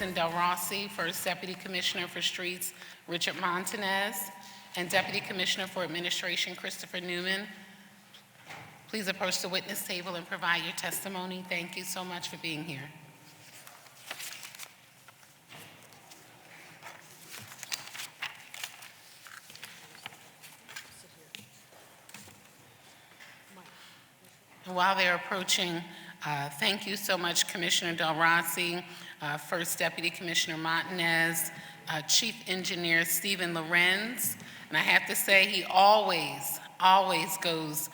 Kristen Del Rossi, First Deputy Commissioner for Streets, Richard Montanez, and Deputy Commissioner for Administration, Christopher Newman. Please approach the witness table and provide your testimony. Thank you so much for being here. And while they're approaching, thank you so much, Commissioner Del Rossi, First Deputy Commissioner Montanez, Chief Engineer Stephen Lorenz. And I have to say, he always goes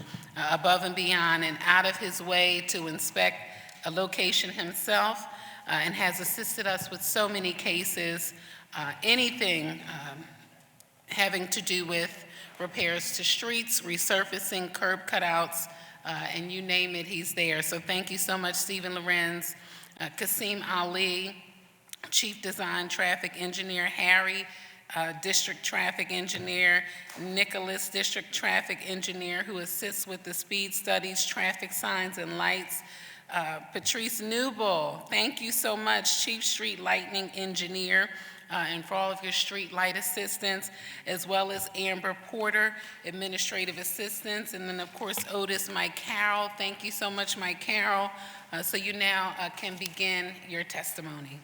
above and beyond and out of his way to inspect a location himself, and has assisted us with so many cases, anything having to do with repairs to streets, resurfacing, curb cutouts, and you name it, he's there. So thank you so much, Stephen Lorenz. Kasim Ali, Chief Design Traffic Engineer, Harry, District Traffic Engineer, Nicholas, District Traffic Engineer, who assists with the speed studies, traffic signs, and lights. Patrice Newble, thank you so much, Chief Street Lighting Engineer, and for all of your street light assistance, as well as Amber Porter, administrative assistants, and then of course Otis Mike Carroll. Thank you so much, Mike Carroll. So you now can begin your testimony.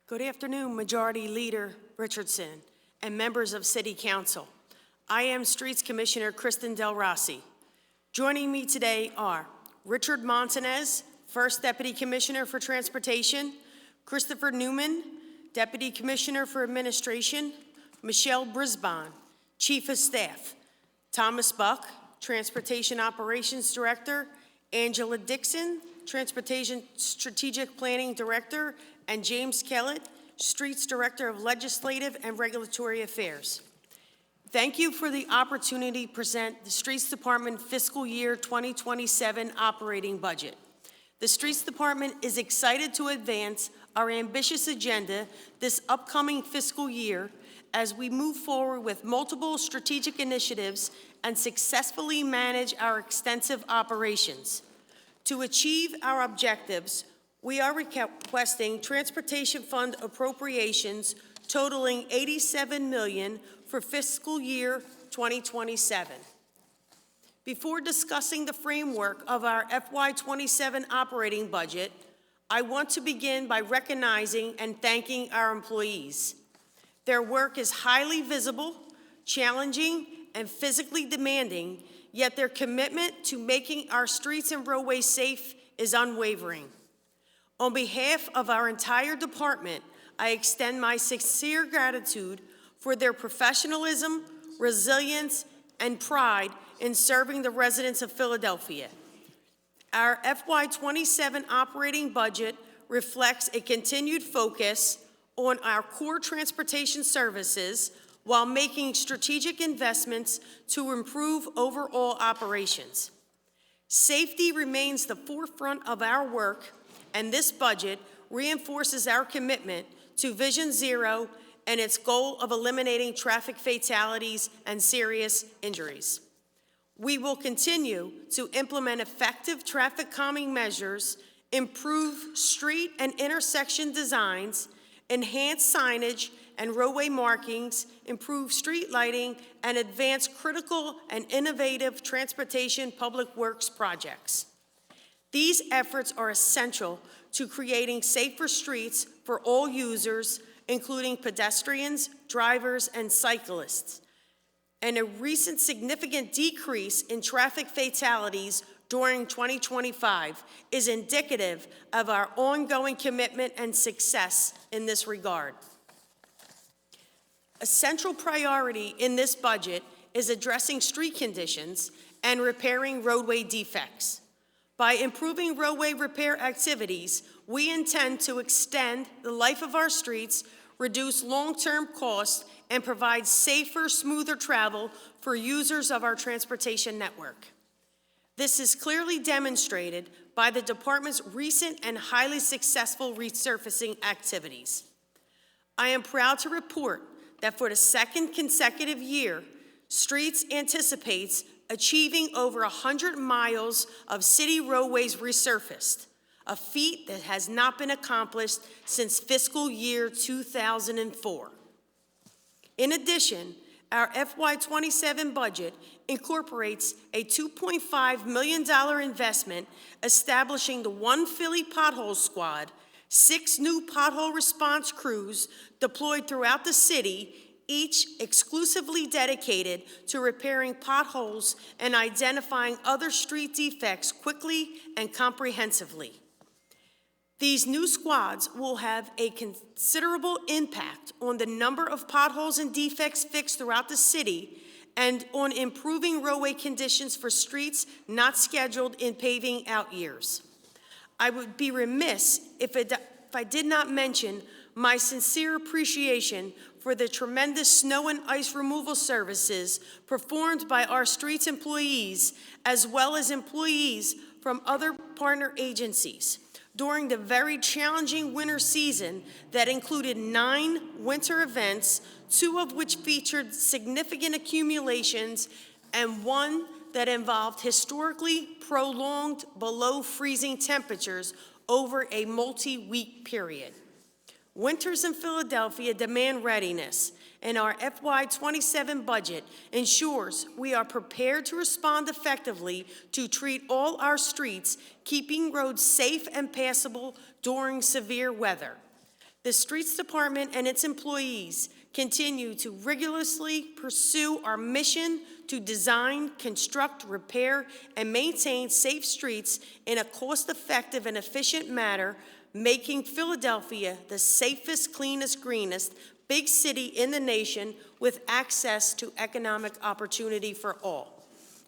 Good afternoon, Majority Leader Richardson and members of City Council. I am Streets Commissioner Kristen Del Rossi. Joining me today are Richard Montanez, First Deputy Commissioner for Transportation, Christopher Newman, Deputy Commissioner for Administration, Michelle Brisbane, Chief of Staff, Thomas Buck, Transportation Operations Director, Angela Dixon, Transportation Strategic Planning Director, and James Kellett, Streets Director of Legislative and Regulatory Affairs. Thank you for the opportunity to present the Streets Department Fiscal Year 2027 operating budget. The Streets Department is excited to advance our ambitious agenda this upcoming fiscal year as we move forward with multiple strategic initiatives and successfully manage our extensive operations. To achieve our objectives, we are requesting Transportation Fund appropriations totaling $87 million for fiscal year 2027. Before discussing the framework of our FY27 operating budget, I want to begin by recognizing and thanking our employees. Their work is highly visible, challenging, and physically demanding, yet their commitment to making our streets and roadways safe is unwavering. On behalf of our entire department, I extend my sincere gratitude for their professionalism, resilience, and pride in serving the residents of Philadelphia. Our FY27 operating budget reflects a continued focus on our core transportation services while making strategic investments to improve overall operations. Safety remains the forefront of our work, and this budget reinforces our commitment to Vision Zero and its goal of eliminating traffic fatalities and serious injuries. We will continue to implement effective traffic calming measures, improve street and intersection designs, enhance signage and roadway markings, improve street lighting, and advance critical and innovative transportation public works projects. These efforts are essential to creating safer streets for all users, including pedestrians, drivers, and cyclists. And a recent significant decrease in traffic fatalities during 2025 is indicative of our ongoing commitment and success in this regard. A central priority in this budget is addressing street conditions and repairing roadway defects. By improving roadway repair activities, we intend to extend the life of our streets, reduce long-term costs, and provide safer, smoother travel for users of our transportation network. This is clearly demonstrated by the department's recent and highly successful resurfacing activities. I am proud to report that for the second consecutive year, Streets anticipates achieving over 100 miles of city roadways resurfaced, a feat that has not been accomplished since fiscal year 2004. In addition, our FY27 budget incorporates a $2.5 million investment establishing the One Philly Pothole Squad, 6 new pothole response crews deployed throughout the city, each exclusively dedicated to repairing potholes and identifying other street defects quickly and comprehensively. These new squads will have a considerable impact on the number of potholes and defects fixed throughout the city and on improving roadway conditions for streets not scheduled in paving out years. I would be remiss if I did not mention my sincere appreciation for the tremendous snow and ice removal services performed by our streets employees, as well as employees from other partner agencies during the very challenging winter season that included 9 winter events, 2 of which featured significant accumulations, and 1 that involved historically prolonged below freezing temperatures over a multi-week period. Winters in Philadelphia demand readiness, and our FY27 budget ensures we are prepared to respond effectively to treat all our streets, keeping roads safe and passable during severe weather. The Streets Department and its employees continue to rigorously pursue our mission to design, construct, repair, and maintain safe streets in a cost-effective and efficient manner, making Philadelphia the safest, cleanest, greenest big city in the nation with access to economic opportunity for all.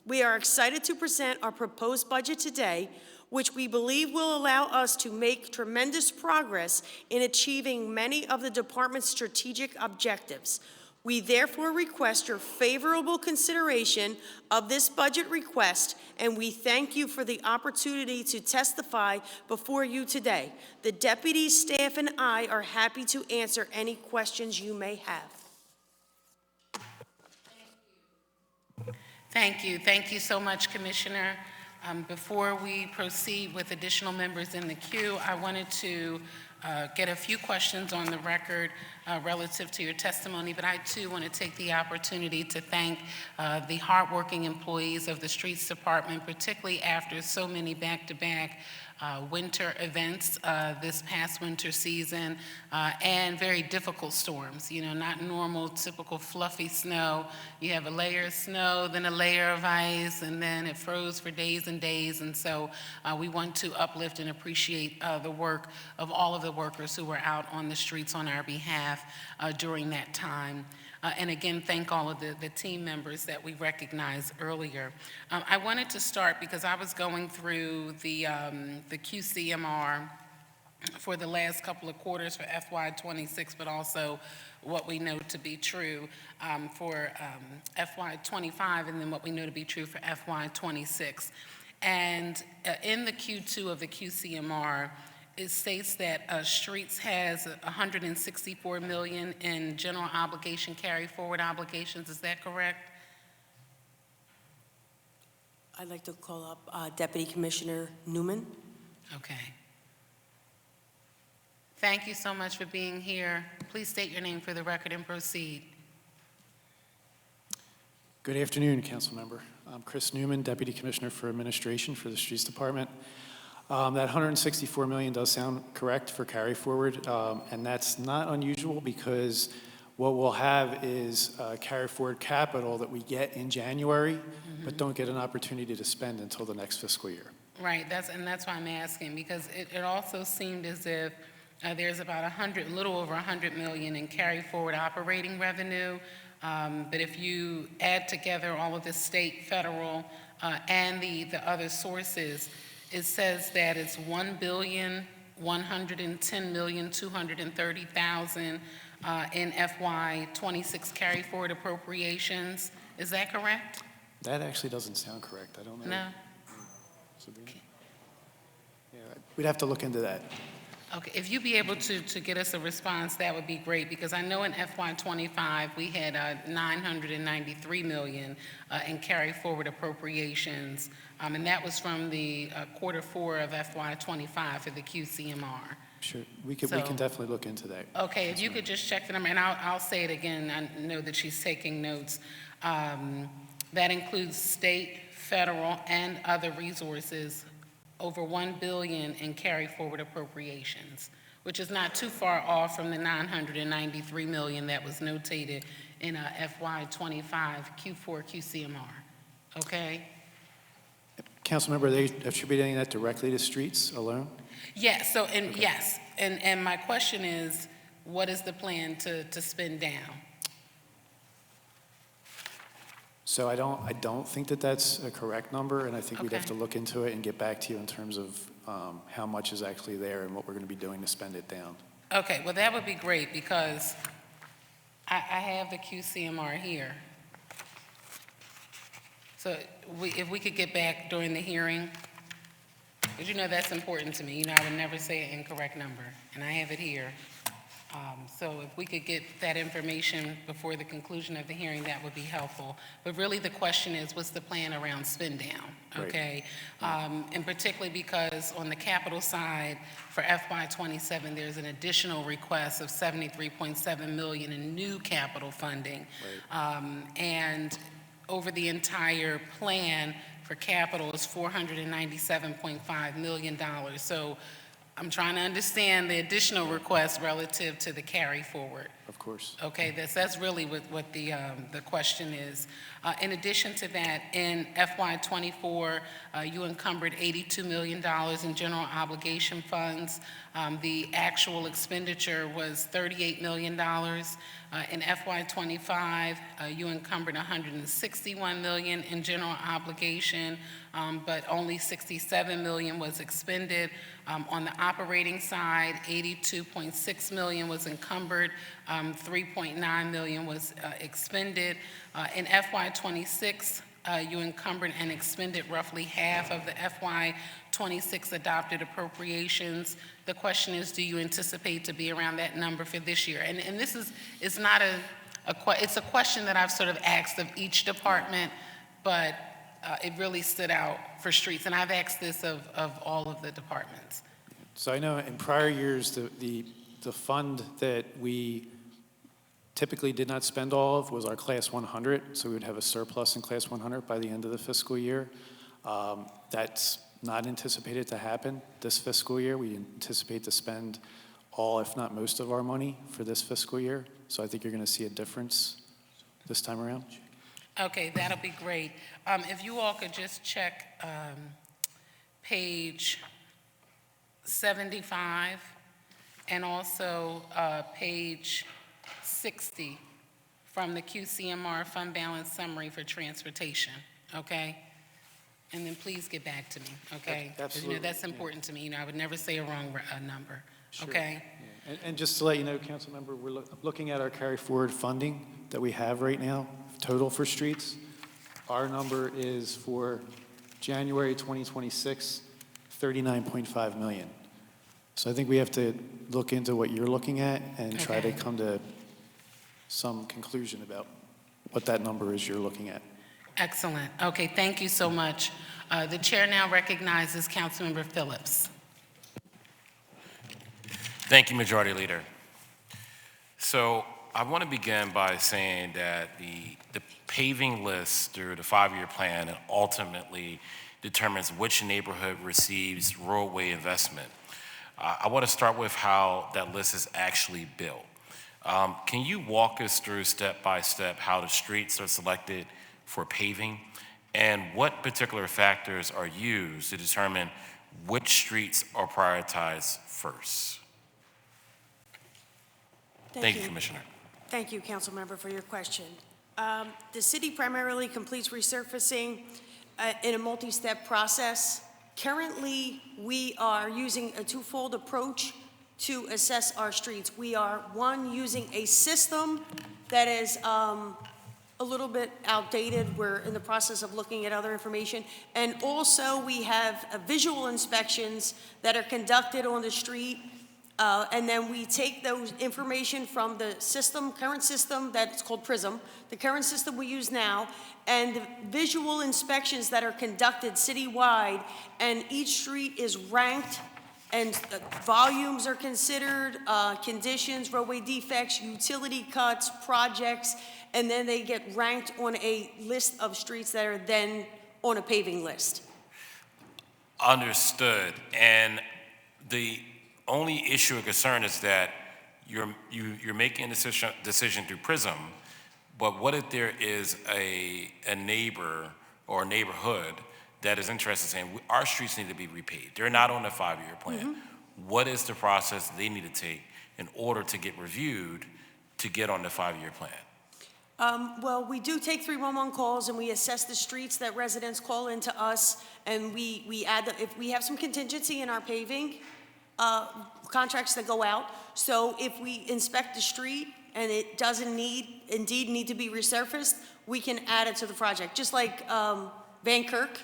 We are excited to present our proposed budget today, which we believe will allow us to make tremendous progress in achieving many of the department's strategic objectives. We therefore request your favorable consideration of this budget request, and we thank you for the opportunity to testify before you today. The deputy, staff, and I are happy to answer any questions you may have. Thank you. Thank you so much, Commissioner. Before we proceed with additional members in the queue, I wanted to get a few questions on the record relative to your testimony, but I too want to take the opportunity to thank the hardworking employees of the Streets Department, particularly after so many back-to-back winter events this past winter season and very difficult storms. You know, not normal, typical fluffy snow. You have a layer of snow, then a layer of ice, and then it froze for days and days. And so we want to uplift and appreciate the work of all of the workers who were out on the streets on our behalf during that time. And again, thank all of the team members that we recognized earlier. I wanted to start because I was going through the QCMR for the last couple of quarters for FY26, but also what we know to be true for FY25, and then what we know to be true for FY26. And in the Q2 of the QCMR, it states that Streets has $164 million in general obligation carry forward obligations. Is that correct? I'd like to call up Deputy Commissioner Newman. Okay. Thank you so much for being here. Please state your name for the record and proceed. Good afternoon, Council Member. I'm Chris Newman, Deputy Commissioner for Administration for the Streets Department. That $164 million does sound correct for carry forward, and that's not unusual because what we'll have is carry forward capital that we get in January, but don't get an opportunity to spend until the next fiscal year. Right, that's why I'm asking, because it also seemed as if there's about a little over $100 million in carry forward operating revenue, but if you add together all of the state, federal, and the other sources, it says that it's $1,110,230,000 in FY26 carry forward appropriations. Is that correct? That actually doesn't sound correct. I don't know. No. Sabrina? Yeah, we'd have to look into that. Okay, if you'd be able to get us a response, that would be great, because I know in FY '25, we had $993 million in carry forward appropriations, and that was from the quarter four of FY '25 for the QCMR. Sure, we can So- definitely look into that. Okay, if you could just check the number, and I'll say it again, I know that she's taking notes. That includes state, federal, and other resources, over $1 billion in carry forward appropriations, which is not too far off from the $993 million that was notated in FY '25 Q4 QCMR. Okay? Councilmember, are they attributing that directly to streets alone? Yes, so, yes, and my question is, what is the plan to spend down? So I don't think that that's a correct number, and I think we'd have Okay. to look into it and get back to you in terms of how much is actually there and what we're going to be doing to spend it down. Okay, well, that would be great, because I have the QCMR here. So if we could get back during the hearing, because you know that's important to me. You know, I would never say an incorrect number, and I have it here. So if we could get that information before the conclusion of the hearing, that would be helpful. But really, the question is, what's the plan around spend down, Right. okay? And particularly because on the capital side, for FY '27, there's an additional request of $73.7 million in new capital funding. And over the entire plan for capital is $497.5 million. So I'm trying to understand the additional request relative to the carry forward. Of course. Okay, that's really what the question is. In addition to that, in FY '24, you encumbered $82 million in general obligation funds. The actual expenditure was $38 million. In FY '25, you encumbered $161 million in general obligation, but only $67 million was expended. On the operating side, $82.6 million was encumbered, $3.9 million was expended. In FY '26, you encumbered and expended roughly half of the FY '26 adopted appropriations. The question is, do you anticipate to be around that number for this year? And this is not it's a question that I've sort of asked of each department, but it really stood out for streets, and I've asked this of all of the departments. So I know in prior years, the fund that we typically did not spend all of was our Class 100, so we would have a surplus in Class 100 by the end of the fiscal year. That's not anticipated to happen this fiscal year. We anticipate to spend all, if not most of our money for this fiscal year. So I think you're going to see a difference this time around. Okay, that'll be great. If you all could just check page 75 and also page 60 from the QCMR fund balance summary for transportation, okay? And then please get back to me, okay? 'Cause, Absolutely, you know, that's yeah. important to me. You know, I would never say a wrong number, Sure. okay? Yeah. And just to let you know, Councilmember, we're looking at our carry forward funding that we have right now, total for streets. Our number is for January 2026, $39.5 million. So I think we have to look into what you're looking at and try to Okay. come to some conclusion about what that number is you're looking at. Excellent. Okay, thank you so much. The chair now recognizes Councilmember Phillips. Thank you, Majority Leader. So I want to begin by saying that the paving list through the 5-year plan ultimately determines which neighborhood receives roadway investment. I want to start with how that list is actually built. Can you walk us through step by step how the streets are selected for paving and what particular factors are used to determine which streets are prioritized first? Thank you, Commissioner. Thank you, Councilmember, for your question. The city primarily completes resurfacing in a multi-step process. Currently, we are using a twofold approach to assess our streets. We are, one, using a system that is a little bit outdated. We're in the process of looking at other information. And also, we have visual inspections that are conducted on the street And then we take those information from the system, current system that's called PRISM, the current system we use now, and the visual inspections that are conducted citywide, and each street is ranked, and volumes are considered, conditions, roadway defects, utility cuts, projects, and then they get ranked on a list of streets that are then on a paving list. Understood. And the only issue or concern is that you're making a decision through PRISM, but what if there is a neighbor or a neighborhood that is interested in saying our streets need to be repaved? They're not on the 5-year plan. What is the process they need to take in order to get reviewed to get on the 5-year plan? Well, we do take 311 calls, and we assess the streets that residents call into us, and we add, if we have some contingency in our paving contracts that go out. So if we inspect the street and it doesn't indeed need to be resurfaced, we can add it to the project. Just like Van Kirk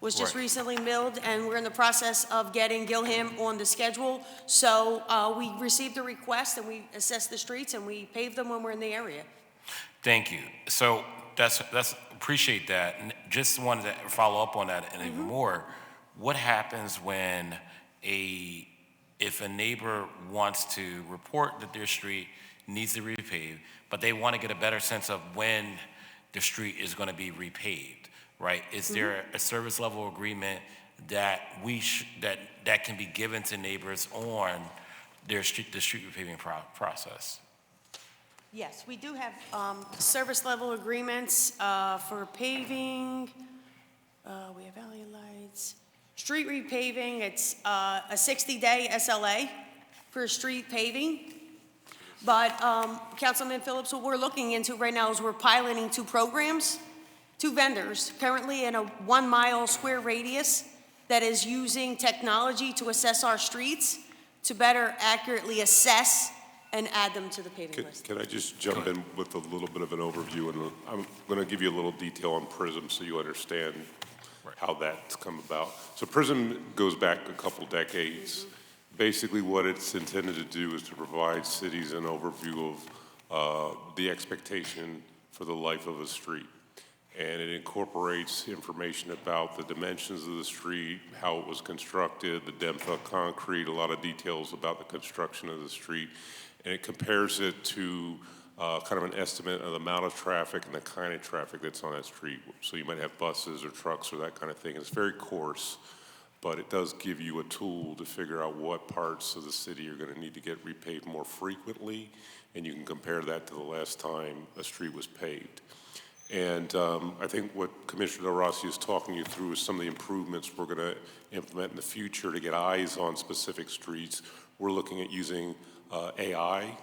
was just Right. recently milled, and we're in the process of getting Gilham on the schedule. So we received a request, and we assess the streets, and we pave them when we're in the area. Thank you. So that's appreciate that. And just wanted to follow up on that and even more. What happens when if a neighbor wants to report that their street needs to be repaved, but they want to get a better sense of when the street is going to be repaved, right? Is there a service level agreement that that can be given to neighbors on the street repaving process? Yes, we do have service level agreements for paving. We have alley lights. Street repaving, it's a 60-day SLA for street paving. But Councilman Phillips, what we're looking into right now is we're piloting 2 programs, 2 vendors, currently in a 1-mile square radius that is using technology to assess our streets to better accurately assess and add them to the paving list. Can I just jump in with a little bit of an overview? And I'm going to give you a little detail on PRISM so you understand how that's come about. So PRISM goes back a couple decades. Basically what it's intended to do is to provide cities an overview of the expectation for the life of a street. And it incorporates information about the dimensions of the street, how it was constructed, the depth of concrete, a lot of details about the construction of the street. And it compares it to kind of an estimate of the amount of traffic and the kind of traffic that's on that street. So you might have buses or trucks or that kind of thing. It's very coarse, but it does give you a tool to figure out what parts of the city are going to need to get repaved more frequently, and you can compare that to the last time a street was paved. And I think what Commissioner Del Rossi is talking you through is some of the improvements we're going to implement in the future to get eyes on specific streets. We're looking at using AI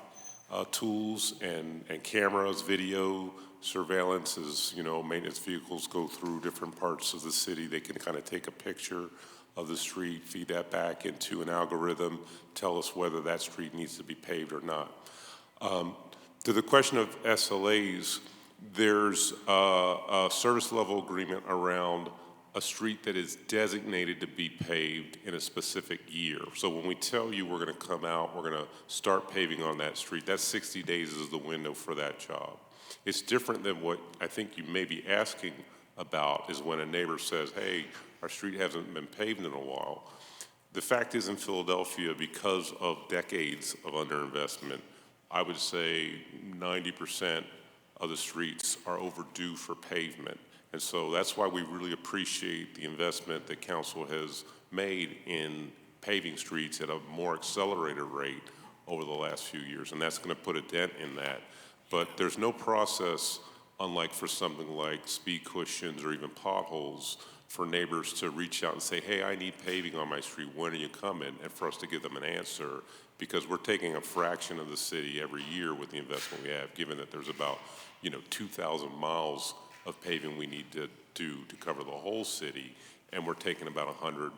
tools and cameras, video surveillance as, maintenance vehicles go through different parts of the city. They can kind of take a picture of the street, feed that back into an algorithm, tell us whether that street needs to be paved or not. To the question of SLAs, there's a service level agreement around a street that is designated to be paved in a specific year. So when we tell you we're going to come out, we're going to start paving on that street, that 60 days is the window for that job. It's different than what I think you may be asking about is when a neighbor says, hey, our street hasn't been paved in a while. The fact is in Philadelphia, because of decades of underinvestment, I would say 90% of the streets are overdue for pavement. And so that's why we really appreciate the investment that council has made in paving streets at a more accelerated rate over the last few years. And that's going to put a dent in that. But there's no process, unlike for something like speed cushions or even potholes, for neighbors to reach out and say, hey, I need paving on my street, when are you coming? And for us to give them an answer, because we're taking a fraction of the city every year with the investment we have, given that there's about 2,000 miles of paving we need to do to cover the whole city, and we're taking about 100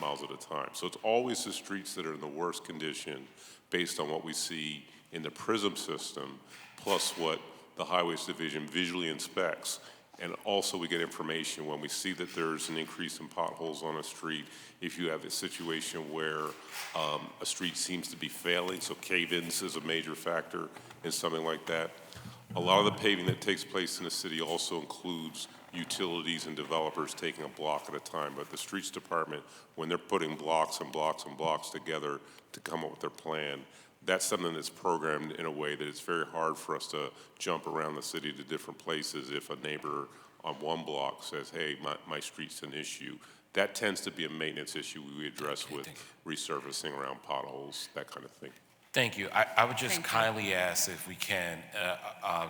miles at a time. So it's always the streets that are in the worst condition based on what we see in the PRISM system, plus what the Highways Division visually inspects. And also we get information when we see that there's an increase in potholes on a street, if you have a situation where a street seems to be failing, so cave-ins is a major factor in something like that. A lot of the paving that takes place in the city also includes utilities and developers taking a block at a time, but the streets department, when they're putting blocks and blocks and blocks together to come up with their plan, that's something that's programmed in a way that it's very hard for us to jump around the city to different places if a neighbor on one block says, hey, my street's an issue. That tends to be a maintenance issue we address with resurfacing around potholes, that kind of thing. Thank you. I would just kindly ask if we can,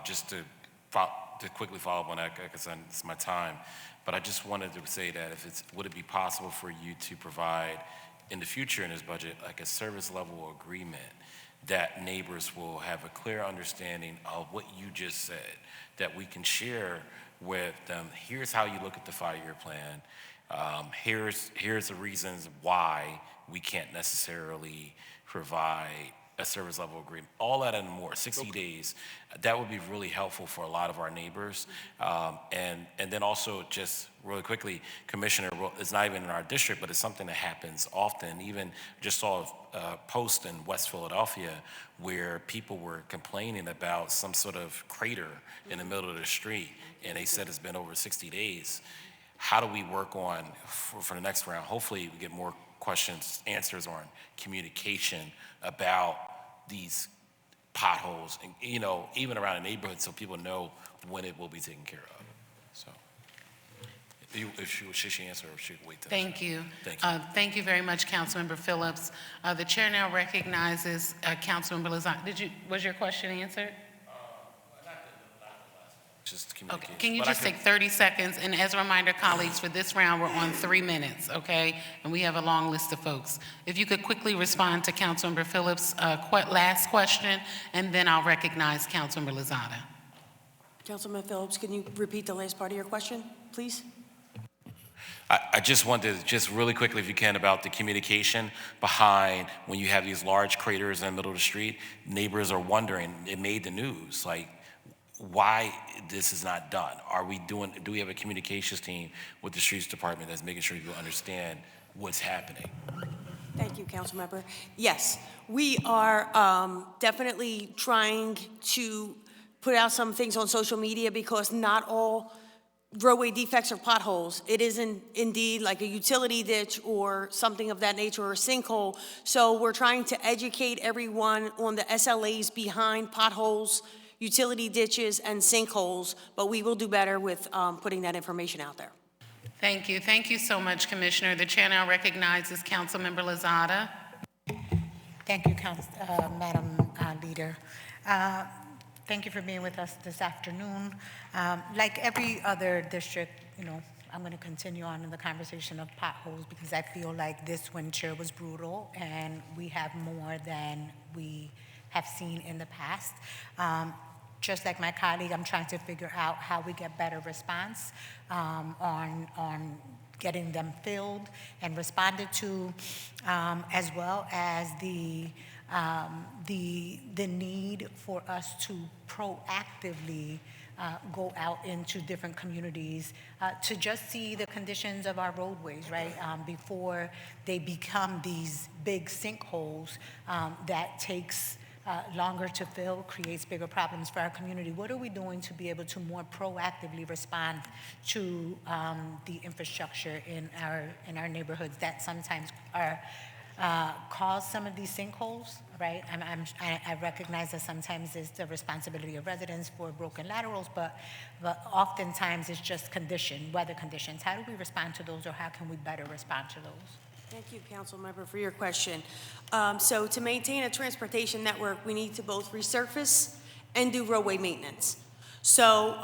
just to quickly follow up on that, because it's my time, but I just wanted to say that would it be possible for you to provide in the future in this budget, like a service level agreement that neighbors will have a clear understanding of what you just said, that we can share with them, here's how you look at the 5-year plan, here's the reasons why we can't necessarily provide a service level agreement, all that and more, 60 days. That would be really helpful for a lot of our neighbors. And then also just really quickly, Commissioner, it's not even in our district, but it's something that happens often. Even just saw a post in West Philadelphia where people were complaining about some sort of crater in the middle of the street, and they said it's been over 60 days. How do we work on, for the next round, hopefully we get more questions, answers on communication about these potholes, and, even around the neighborhood, so people know when it will be taken care of. So, should she answer, or should she wait till? Thank you. Thank you. Thank you very much, Councilmember Phillips. The chair now recognizes Councilmember Lozano. Was your question answered? Just Okay, communication. can you But I just could- take 30 seconds? And as a reminder, colleagues, for this round, we're on 3 minutes, okay? And we have a long list of folks. If you could quickly respond to Councilmember Phillips' last question, and then I'll recognize Councilmember Lozada. Councilman Phillips, can you repeat the last part of your question, please? I just wanted to, just really quickly, if you can, about the communication behind when you have these large craters in the middle of the street. Neighbors are wondering, it made the news, like, why this is not done. Do we have a communications team with the streets department that's making sure people understand what's happening? Thank you, Councilmember. Yes, we are definitely trying to put out some things on social media because not all roadway defects are potholes. It isn't indeed like a utility ditch or something of that nature, or a sinkhole. So we're trying to educate everyone on the SLAs behind potholes, utility ditches, and sinkholes, but we will do better with putting that information out there. Thank you. Thank you so much, Commissioner. The chair now recognizes Councilmember Lozada. Thank you, Madam Leader. Thank you for being with us this afternoon. Like every other district, I'm going to continue on in the conversation of potholes because I feel like this winter was brutal and we have more than we have seen in the past. Just like my colleague, I'm trying to figure out how we get better response on getting them filled and responded to, as well as the need for us to proactively go out into different communities to just see the conditions of our roadways, right? Before they become these big sinkholes that takes longer to fill, creates bigger problems for our community. What are we doing to be able to more proactively respond to the infrastructure in our neighborhoods that sometimes are cause some of these sinkholes, right? I recognize that sometimes it's the responsibility of residents for broken laterals, but oftentimes it's just weather conditions. How do we respond to those, or how can we better respond to those? Thank you, Councilmember, for your question. So to maintain a transportation network, we need to both resurface and do roadway maintenance. So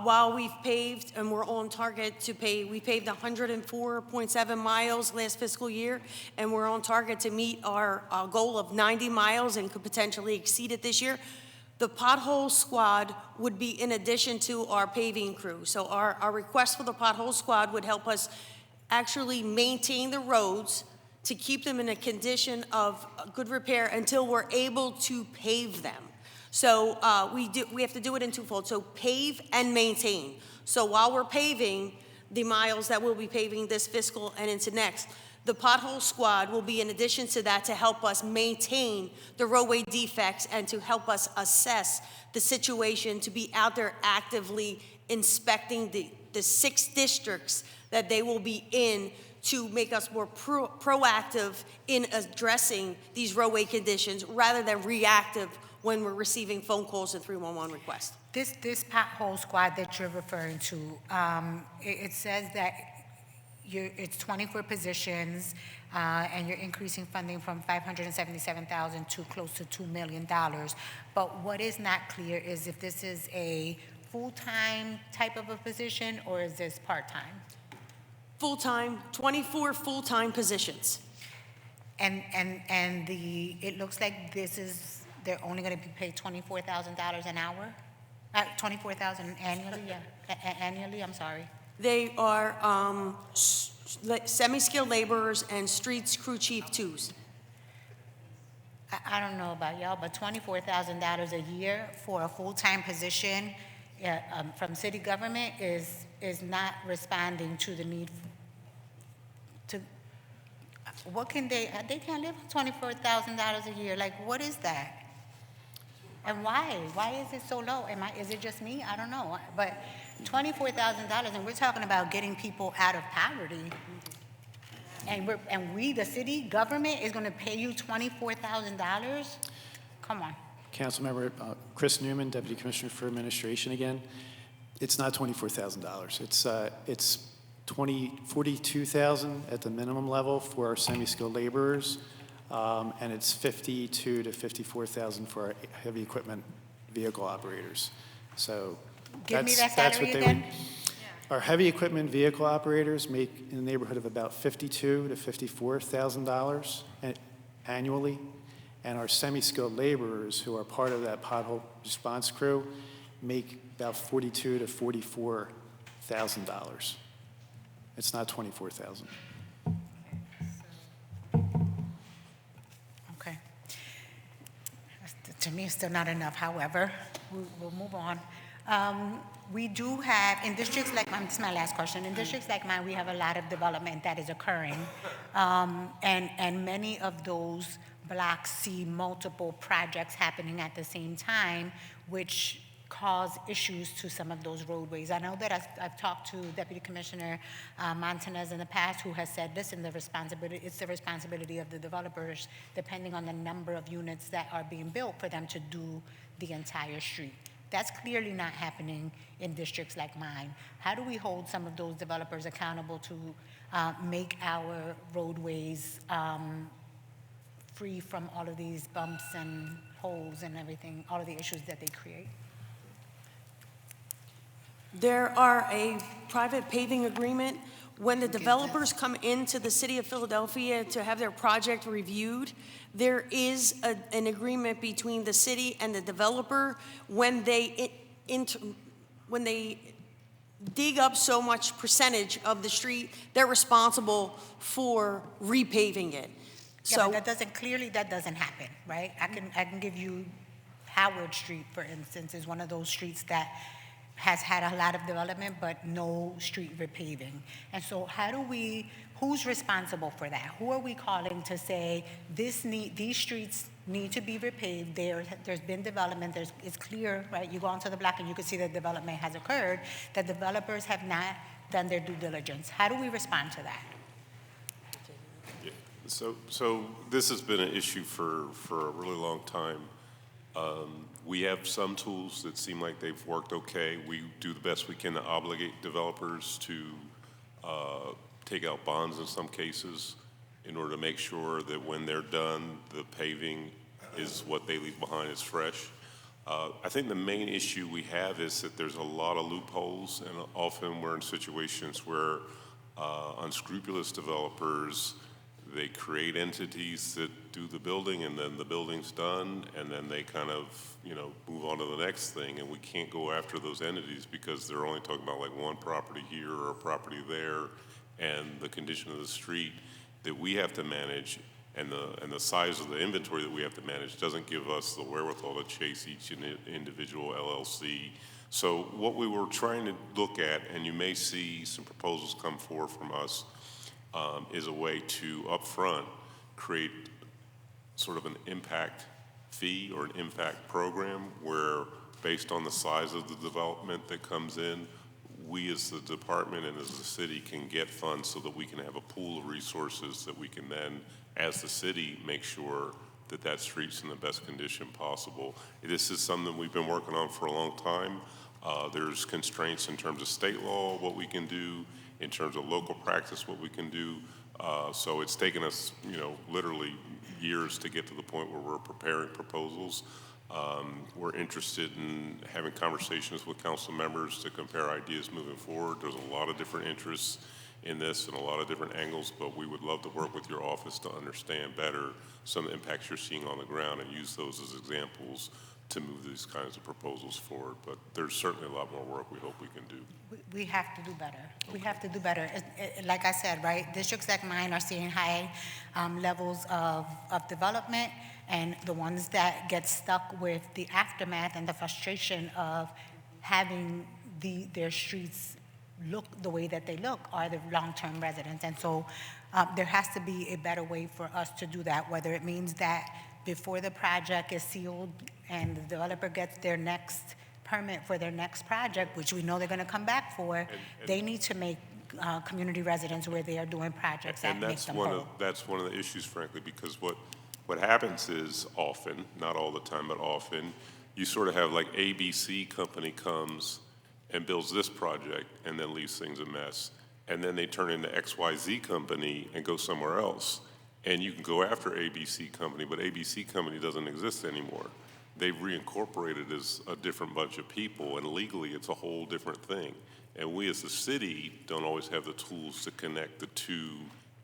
while we've paved and we're on target to pave, we paved 104.7 miles last fiscal year, and we're on target to meet our goal of 90 miles and could potentially exceed it this year. The pothole squad would be in addition to our paving crew. So our request for the pothole squad would help us actually maintain the roads to keep them in a condition of good repair until we're able to pave them. So we have to do it in twofold. So pave and maintain. So while we're paving the miles that we'll be paving this fiscal and into next, the pothole squad will be in addition to that to help us maintain the roadway defects and to help us assess the situation, to be out there actively inspecting the 6 districts that they will be in to make us more proactive in addressing these roadway conditions rather than reactive when we're receiving phone calls and 311 requests. This pothole squad that you're referring to, it says that it's 24 positions, and you're increasing funding from $577,000 to close to $2 million. But what is not clear is if this is a full-time type of a position, or is this part-time? Full-time, 24 full-time positions. And it looks like they're only going to be paid $24,000 an hour? 24,000 annually, yeah, annually, I'm sorry. They are semi-skilled laborers and streets crew chief 2s. I don't know about y'all, but $24,000 a year for a full-time position from city government is not responding to the need to, what can they can't live on $24,000 a year. Like, what is that? And why? Why is it so low? Is it just me? I don't know. But $24,000, and we're talking about getting people out of poverty. And we, the city government, is going to pay you $24,000? Come on. Councilmember Chris Newman, Deputy Commissioner for Administration again. It's not $24,000. It's $42,000 at the minimum level for our semi-skilled laborers, and it's $52,000 to $54,000 for our heavy equipment vehicle operators. So Give me that that's salary what they again. would. Our heavy equipment vehicle operators make in the neighborhood of about $52,000 to $54,000 annually, and our semi-skilled laborers, who are part of that pothole response crew, make about $42,000 to $44,000. It's not $24,000. Okay. To me, it's still not enough. However, we'll move on. We do have, in districts like mine, this is my last question, in districts like mine, we have a lot of development that is occurring. And many of those blocks see multiple projects happening at the same time, which cause issues to some of those roadways. I know that I've talked to Deputy Commissioner Montanez in the past, who has said, listen, it's the responsibility of the developers, depending on the number of units that are being built, for them to do the entire street. That's clearly not happening in districts like mine. How do we hold some of those developers accountable to make our roadways free from all of these bumps and holes and everything, all of the issues that they create? There are a private paving agreement. When the developers come into the city of Philadelphia to have their project reviewed, there is an agreement between the city and the developer. When they dig up so much percentage of the street, they're responsible for repaving it. Yeah, but that doesn't happen, right? I can give you Howard Street, for instance, is one of those streets that has had a lot of development, but no street repaving. And so who's responsible for that? Who are we calling to say, these streets need to be repaved? There's been development, it's clear, right? You go onto the block and you can see that development has occurred. The developers have not done their due diligence. How do we respond to that? Yeah. So this has been an issue for a really long time. We have some tools that seem like they've worked okay. We do the best we can to obligate developers to take out bonds in some cases in order to make sure that when they're done, the paving is what they leave behind is fresh. I think the main issue we have is that there's a lot of loopholes, and often we're in situations where unscrupulous developers, they create entities that do the building, and then the building's done, and then they kind of, move on to the next thing, and we can't go after those entities because they're only talking about like one property here or a property there, and the condition of the street that we have to manage and the size of the inventory that we have to manage doesn't give us the wherewithal to chase each individual LLC. So what we were trying to look at, and you may see some proposals come forward from us, is a way to upfront create sort of an impact fee or an impact program where, based on the size of the development that comes in, we as the department and as the city can get funds so that we can have a pool of resources that we can then, as the city, make sure that that street's in the best condition possible. This is something we've been working on for a long time. There's constraints in terms of state law, what we can do, in terms of local practice, what we can do. So it's taken us, literally years to get to the point where we're preparing proposals. We're interested in having conversations with council members to compare ideas moving forward. There's a lot of different interests in this and a lot of different angles, but we would love to work with your office to understand better some of the impacts you're seeing on the ground and use those as examples to move these kinds of proposals forward. But there's certainly a lot more work we hope we can do. We have to do better. We have to do better. Like I said, right, districts like mine are seeing high levels of development, and the ones that get stuck with the aftermath and the frustration of having their streets look the way that they look are the long-term residents. And so there has to be a better way for us to do that, whether it means that before the project is sealed and the developer gets their next permit for their next project, which we know they're going to come back for, they need to make community residents where they are doing projects that make them whole. That's one of the issues, frankly, because what happens is often, not all the time, but often, you sort of have like ABC company comes and builds this project and then leaves things a mess. And then they turn into XYZ company and go somewhere else. And you can go after ABC company, but ABC company doesn't exist anymore. They've reincorporated as a different bunch of people, and legally it's a whole different thing. And we as the city don't always have the tools to connect the two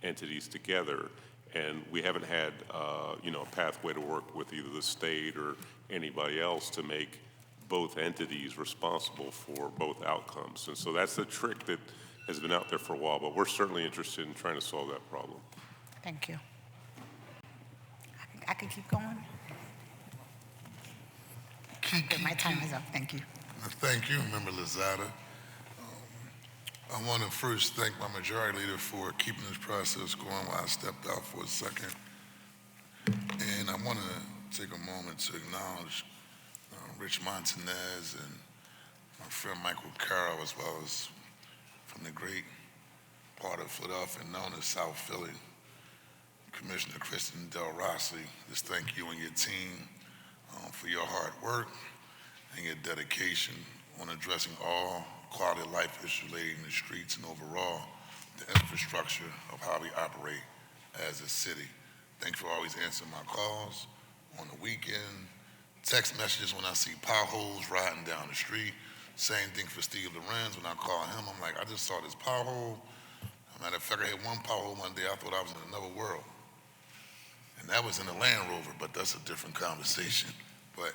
entities together. And we haven't had, a pathway to work with either the state or anybody else to make both entities responsible for both outcomes. And so that's the trick that has been out there for a while, but we're certainly interested in trying to solve that problem. Thank you. I can keep going? Okay, my time is up. Thank you. Thank you, Member Lozada. I want to first thank my majority leader for keeping this process going while I stepped out for a second. And I want to take a moment to acknowledge Rich Montanez and my friend Michael Carroll, as well as from the great part of Philadelphia known as South Philly, Commissioner Kristen Del Rossi. Just thank you and your team for your hard work and your dedication on addressing all quality of life issues relating to streets and overall the infrastructure of how we operate as a city. Thanks for always answering my calls on the weekend, text messages when I see potholes riding down the street. Same thing for Steve Lorenz. When I call him, I'm like, I just saw this pothole. Matter of fact, I had one pothole one day, I thought I was in another world. And that was in a Land Rover, but that's a different conversation. But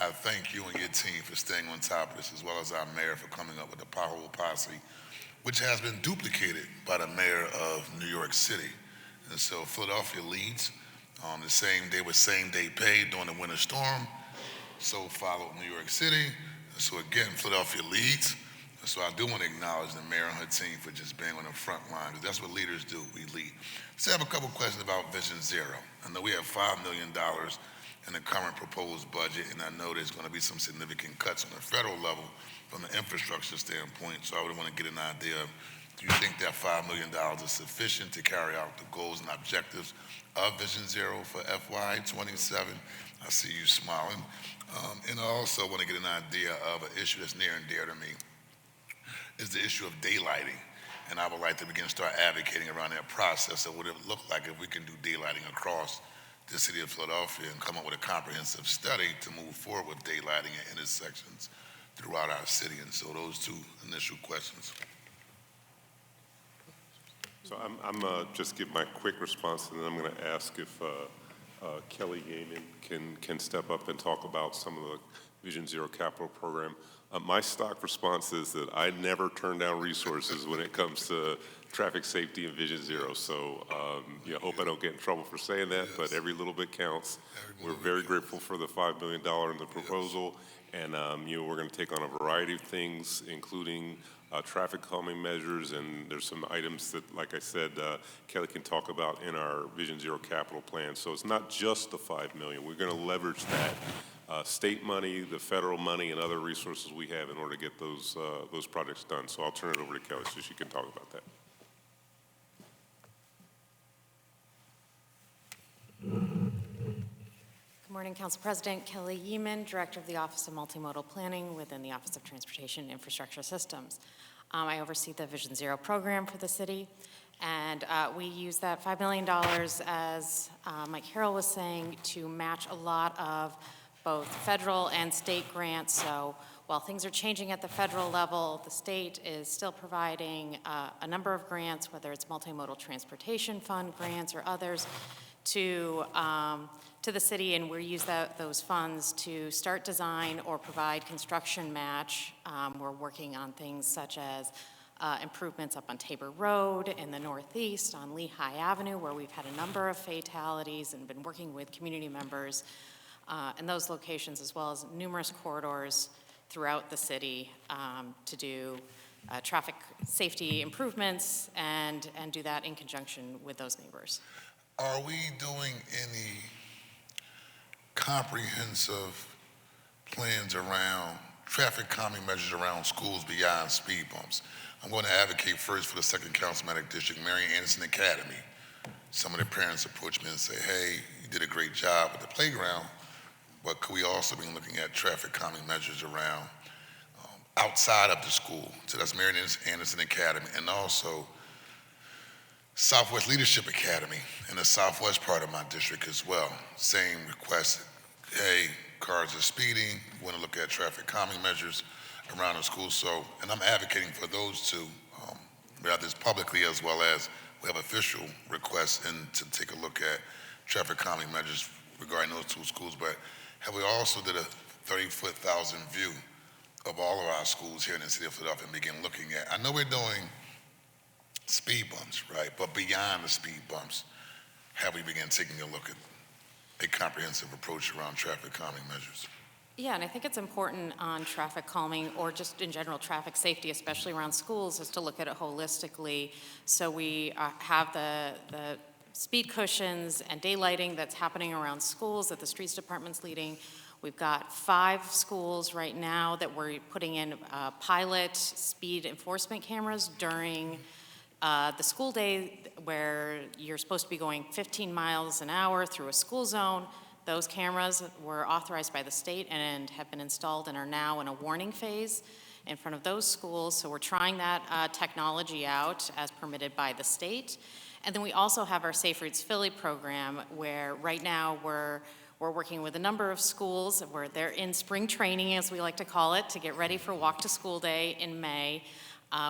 I thank you and your team for staying on top of this, as well as our mayor for coming up with the pothole posse, which has been duplicated by the mayor of New York City. And so Philadelphia leads on the same day with same-day pay during the winter storm. So followed New York City. And so again, Philadelphia leads. And so I do want to acknowledge the mayor and her team for just being on the front line, because that's what leaders do, we lead. So I have a couple questions about Vision Zero. I know we have $5 million in the current proposed budget, and I know there's going to be some significant cuts on the federal level from the infrastructure standpoint. So I would want to get an idea of, do you think that $5 million is sufficient to carry out the goals and objectives of Vision Zero for FY27? I see you smiling. And I also want to get an idea of an issue that's near and dear to me, is the issue of daylighting. And I would like to begin to start advocating around that process. So what it would look like if we can do daylighting across the city of Philadelphia and come up with a comprehensive study to move forward with daylighting at intersections throughout our city. And so those two initial questions. So I'm just give my quick response, and then I'm going to ask if Kelly Yeaman can step up and talk about some of Vision Zero capital program. My stock response is that I never turn down resources when it comes to traffic safety and Vision Zero. So, I hope I don't get in trouble for saying that, but every little bit counts. We're very grateful for the $5 million in the proposal, and we're going to take on a variety of things, including traffic calming measures, and there's some items that, like I said, Kelly can talk about in our Vision Zero capital plan. So it's not just the $5 million. We're going to leverage that state money, the federal money, and other resources we have in order to get those projects done. So I'll turn it over to Kelly so she can talk about that. Good morning, Council President. Kelly Yeaman, Director of the Office of Multimodal Planning within the Office of Transportation and Infrastructure Systems. I oversee the Vision Zero program for the city, and we use that $5 million, as Mike Harrell was saying, to match a lot of both federal and state grants. So while things are changing at the federal level, the state is still providing a number of grants, whether it's multimodal transportation fund grants or others, to the city, and we use those funds to start design or provide construction match. We're working on things such as improvements up on Tabor Road in the Northeast, on Lehigh Avenue, where we've had a number of fatalities and been working with community members in those locations, as well as numerous corridors throughout the city to do traffic safety improvements and do that in conjunction with those neighbors. Are we doing any comprehensive plans around traffic calming measures around schools beyond speed bumps? I'm going to advocate first for the 2nd Councilmanic District, Mary Anderson Academy. Some of the parents approach me and say, hey, you did a great job at the playground, but could we also be looking at traffic calming measures around outside of the school? So that's Mary Anderson Academy, and also Southwest Leadership Academy in the southwest part of my district as well. Same request, hey, cars are speeding, we want to look at traffic calming measures around the school. So, and I'm advocating for those two, rather publicly as well as we have official requests to take a look at traffic calming measures regarding those two schools. But have we also did a 30,000 view of all of our schools here in the city of Philadelphia and begin looking at, I know we're doing speed bumps, right? But beyond the speed bumps, have we begun taking a look at a comprehensive approach around traffic calming measures? Yeah, and I think it's important on traffic calming or just in general traffic safety, especially around schools, is to look at it holistically. So we have the speed cushions and daylighting that's happening around schools that the streets department's leading. We've got 5 schools right now that we're putting in pilot speed enforcement cameras during the school day, where you're supposed to be going 15 miles an hour through a school zone. Those cameras were authorized by the state and have been installed and are now in a warning phase in front of those schools. So we're trying that technology out as permitted by the state. And then we also have our Safe Routes Philly program, where right now we're working with a number of schools where they're in spring training, as we like to call it, to get ready for Walk to School Day in May.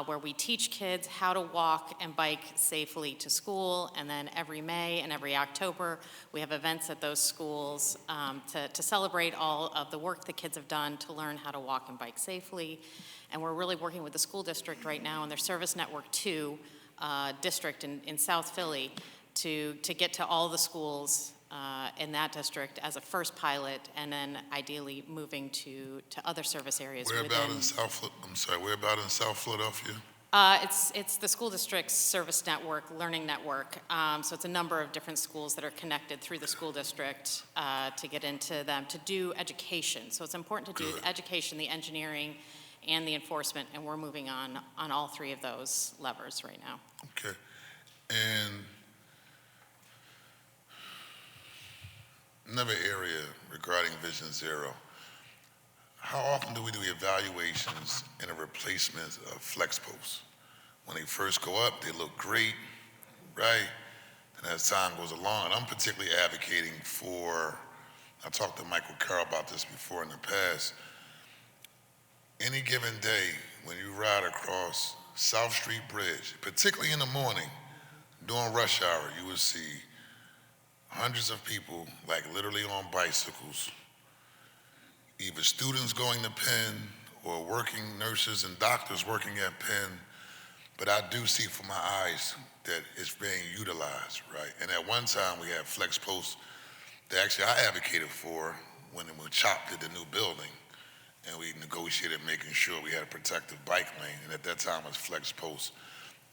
Where we teach kids how to walk and bike safely to school. And then every May and every October, we have events at those schools to celebrate all of the work the kids have done to learn how to walk and bike safely. And we're really working with the school district right now in their Service Network 2 district in South Philly to get to all the schools in that district as a first pilot, and then ideally moving to other service areas. Where about in South Philadelphia? It's the school district's service network, learning network. So it's a number of different schools that are connected through the school district to get into them to do education. So it's important to do the education, the engineering, and the enforcement, and we're moving on all 3 of those levers right now. Okay, and another area regarding Vision Zero, how often do we do evaluations and a replacement of flex posts? When they first go up, they look great, right? And as time goes along, and I'm particularly advocating for, I talked to Michael Carroll about this before in the past, any given day when you ride across South Street Bridge, particularly in the morning, during rush hour, you will see hundreds of people, like literally on bicycles, either students going to Penn or working nurses and doctors working at Penn, but I do see from my eyes that it's being utilized, right? And at one time, we had flex posts that actually I advocated for when CHOP did the new building, and we negotiated making sure we had a protective bike lane, and at that time it was flex posts.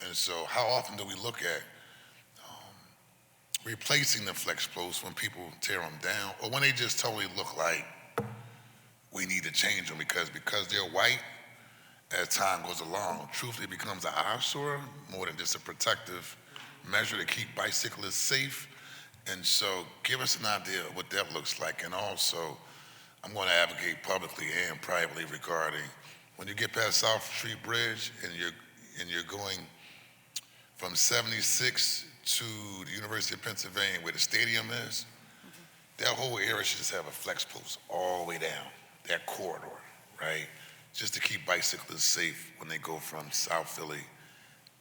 And so how often do we look at replacing the flex posts when people tear them down, or when they just totally look like we need to change them because they're white, as time goes along, truthfully it becomes an eyesore more than just a protective measure to keep bicyclists safe. And so give us an idea of what that looks like. And also, I'm going to advocate publicly and privately regarding when you get past South Street Bridge and you're going from 76 to the University of Pennsylvania where the stadium is, that whole area should just have a flex post all the way down that corridor, right? Just to keep bicyclists safe when they go from South Philly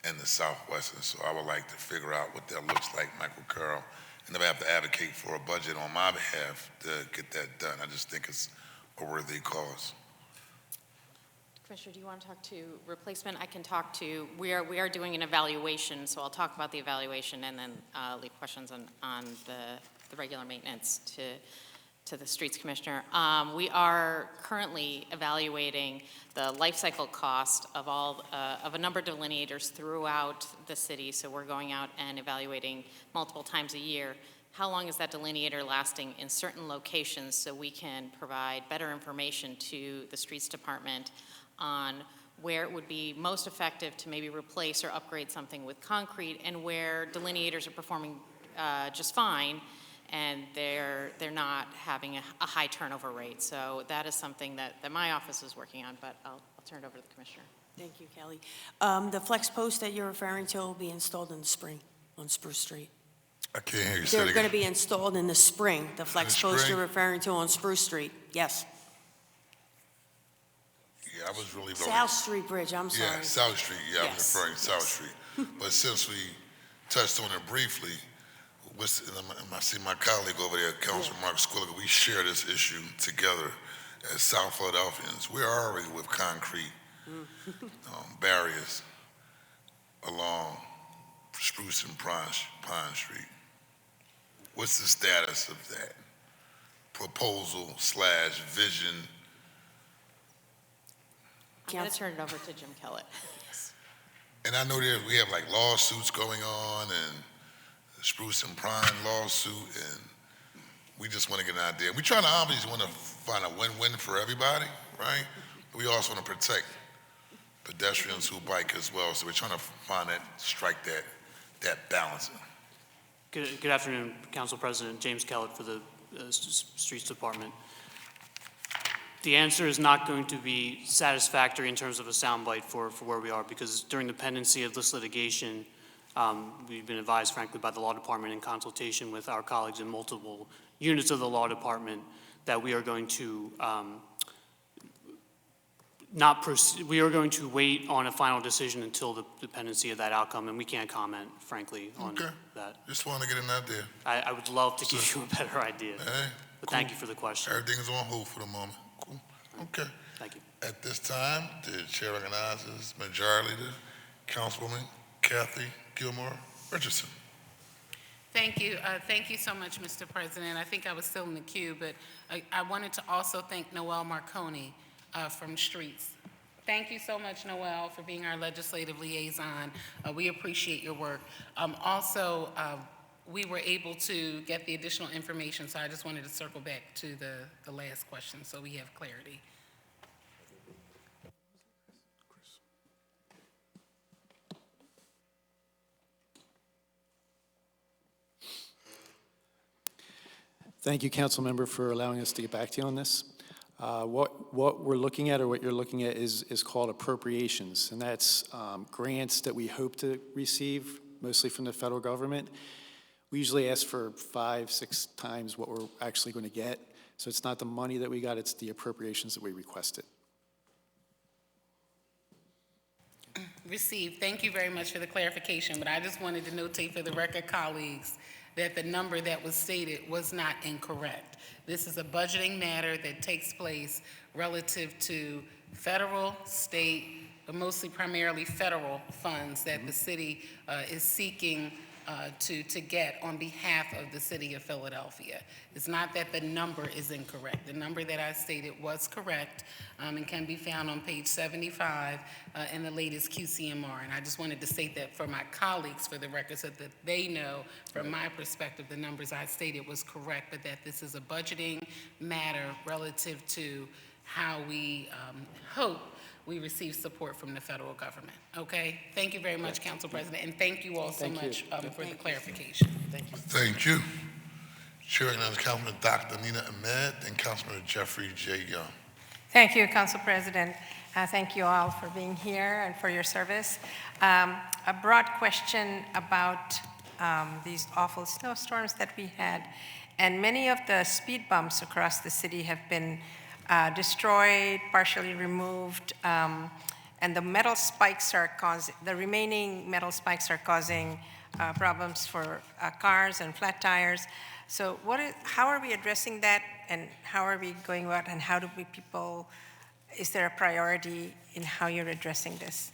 and the Southwest. And so I would like to figure out what that looks like, Michael Carroll, and if I have to advocate for a budget on my behalf to get that done. I just think it's a worthy cause. Commissioner, do you want to talk to replacement? I can talk to, we are doing an evaluation, so I'll talk about the evaluation and then leave questions on the regular maintenance to the Streets Commissioner. We are currently evaluating the life cycle cost of of a number of delineators throughout the city. So we're going out and evaluating multiple times a year. How long is that delineator lasting in certain locations so we can provide better information to the Streets Department on where it would be most effective to maybe replace or upgrade something with concrete and where delineators are performing just fine and they're not having a high turnover rate. So that is something that my office is working on, but I'll turn it over to the Commissioner. Thank you, Kelly. The flex post that you're referring to will be installed in the spring on Spruce Street. I can't hear you say They're that going again. to be installed in the spring, the flex post spring? you're referring to on Spruce Street. Yes. Yeah, I was really South Street Bridge, I'm sorry. Yeah, South Street. Yeah, I was Yes, referring to South yes. Street. But since we touched on it briefly, and I see my colleague over there, Councilman Mark Squilliger, we share this issue together as South Philadelphians. We're already with concrete barriers along Spruce and Pine Street. What's the status of that proposal / vision? I'm going to turn it over to Jim Kellett. And I know we have like lawsuits going on and the Spruce and Prime lawsuit, and we just want to get an idea. We trying to obviously want to find a win-win for everybody, right? But we also want to protect pedestrians who bike as well. So we're trying to find strike that balance. Good afternoon, Council President James Kellett for the Streets Department. The answer is not going to be satisfactory in terms of a soundbite for where we are, because during the pendency of this litigation, we've been advised, frankly, by the Law Department in consultation with our colleagues in multiple units of the Law Department that we are going to we are going to wait on a final decision until the pendency of that outcome, and we can't comment, frankly, on that. Just want to get an idea. I would love to give you a better idea, but Cool. thank you for the question. Everything is on hold for the moment. Cool. Okay. Thank you. At this time, the chair recognizes Majority Leader, Councilwoman Kathy Gilmore Richardson. Thank you. Thank you so much, Mr. President. I think I was still in the queue, but I wanted to also thank Noel Marconi from Streets. Thank you so much, Noel, for being our legislative liaison. We appreciate your work. Also, we were able to get the additional information, so I just wanted to circle back to the last question so we have clarity. Thank you, council member, for allowing us to get back to you on this. What we're looking at, or what you're looking at, is called appropriations, and that's grants that we hope to receive, mostly from the federal government. We usually ask for 5-6 times what we're actually going to get, so it's not the money that we got, it's the appropriations that we requested. Received. Thank you very much for the clarification, but I just wanted to notate for the record, colleagues, that the number that was stated was not incorrect. This is a budgeting matter that takes place relative to federal, state, but mostly primarily federal funds that the city is seeking to get on behalf of the city of Philadelphia. It's not that the number is incorrect. The number that I stated was correct and can be found on page 75 in the latest QCMR. And I just wanted to state that for my colleagues for the record so that they know from my perspective the numbers I stated was correct, but that this is a budgeting matter relative to how we hope we receive support from the federal government. Okay? Thank you very much, Council President, and thank you all so much for the clarification. Thank you. Thank you. Chairing now is Councilman Dr. Nina Ahmed and Councilman Jeffrey J. Young. Thank you, Council President. Thank you all for being here and for your service. A broad question about these awful snowstorms that we had, and many of the speed bumps across the city have been destroyed, partially removed, and the metal spikes are the remaining metal spikes are causing problems for cars and flat tires. So how are we addressing that, and how are we going about, and how do is there a priority in how you're addressing this?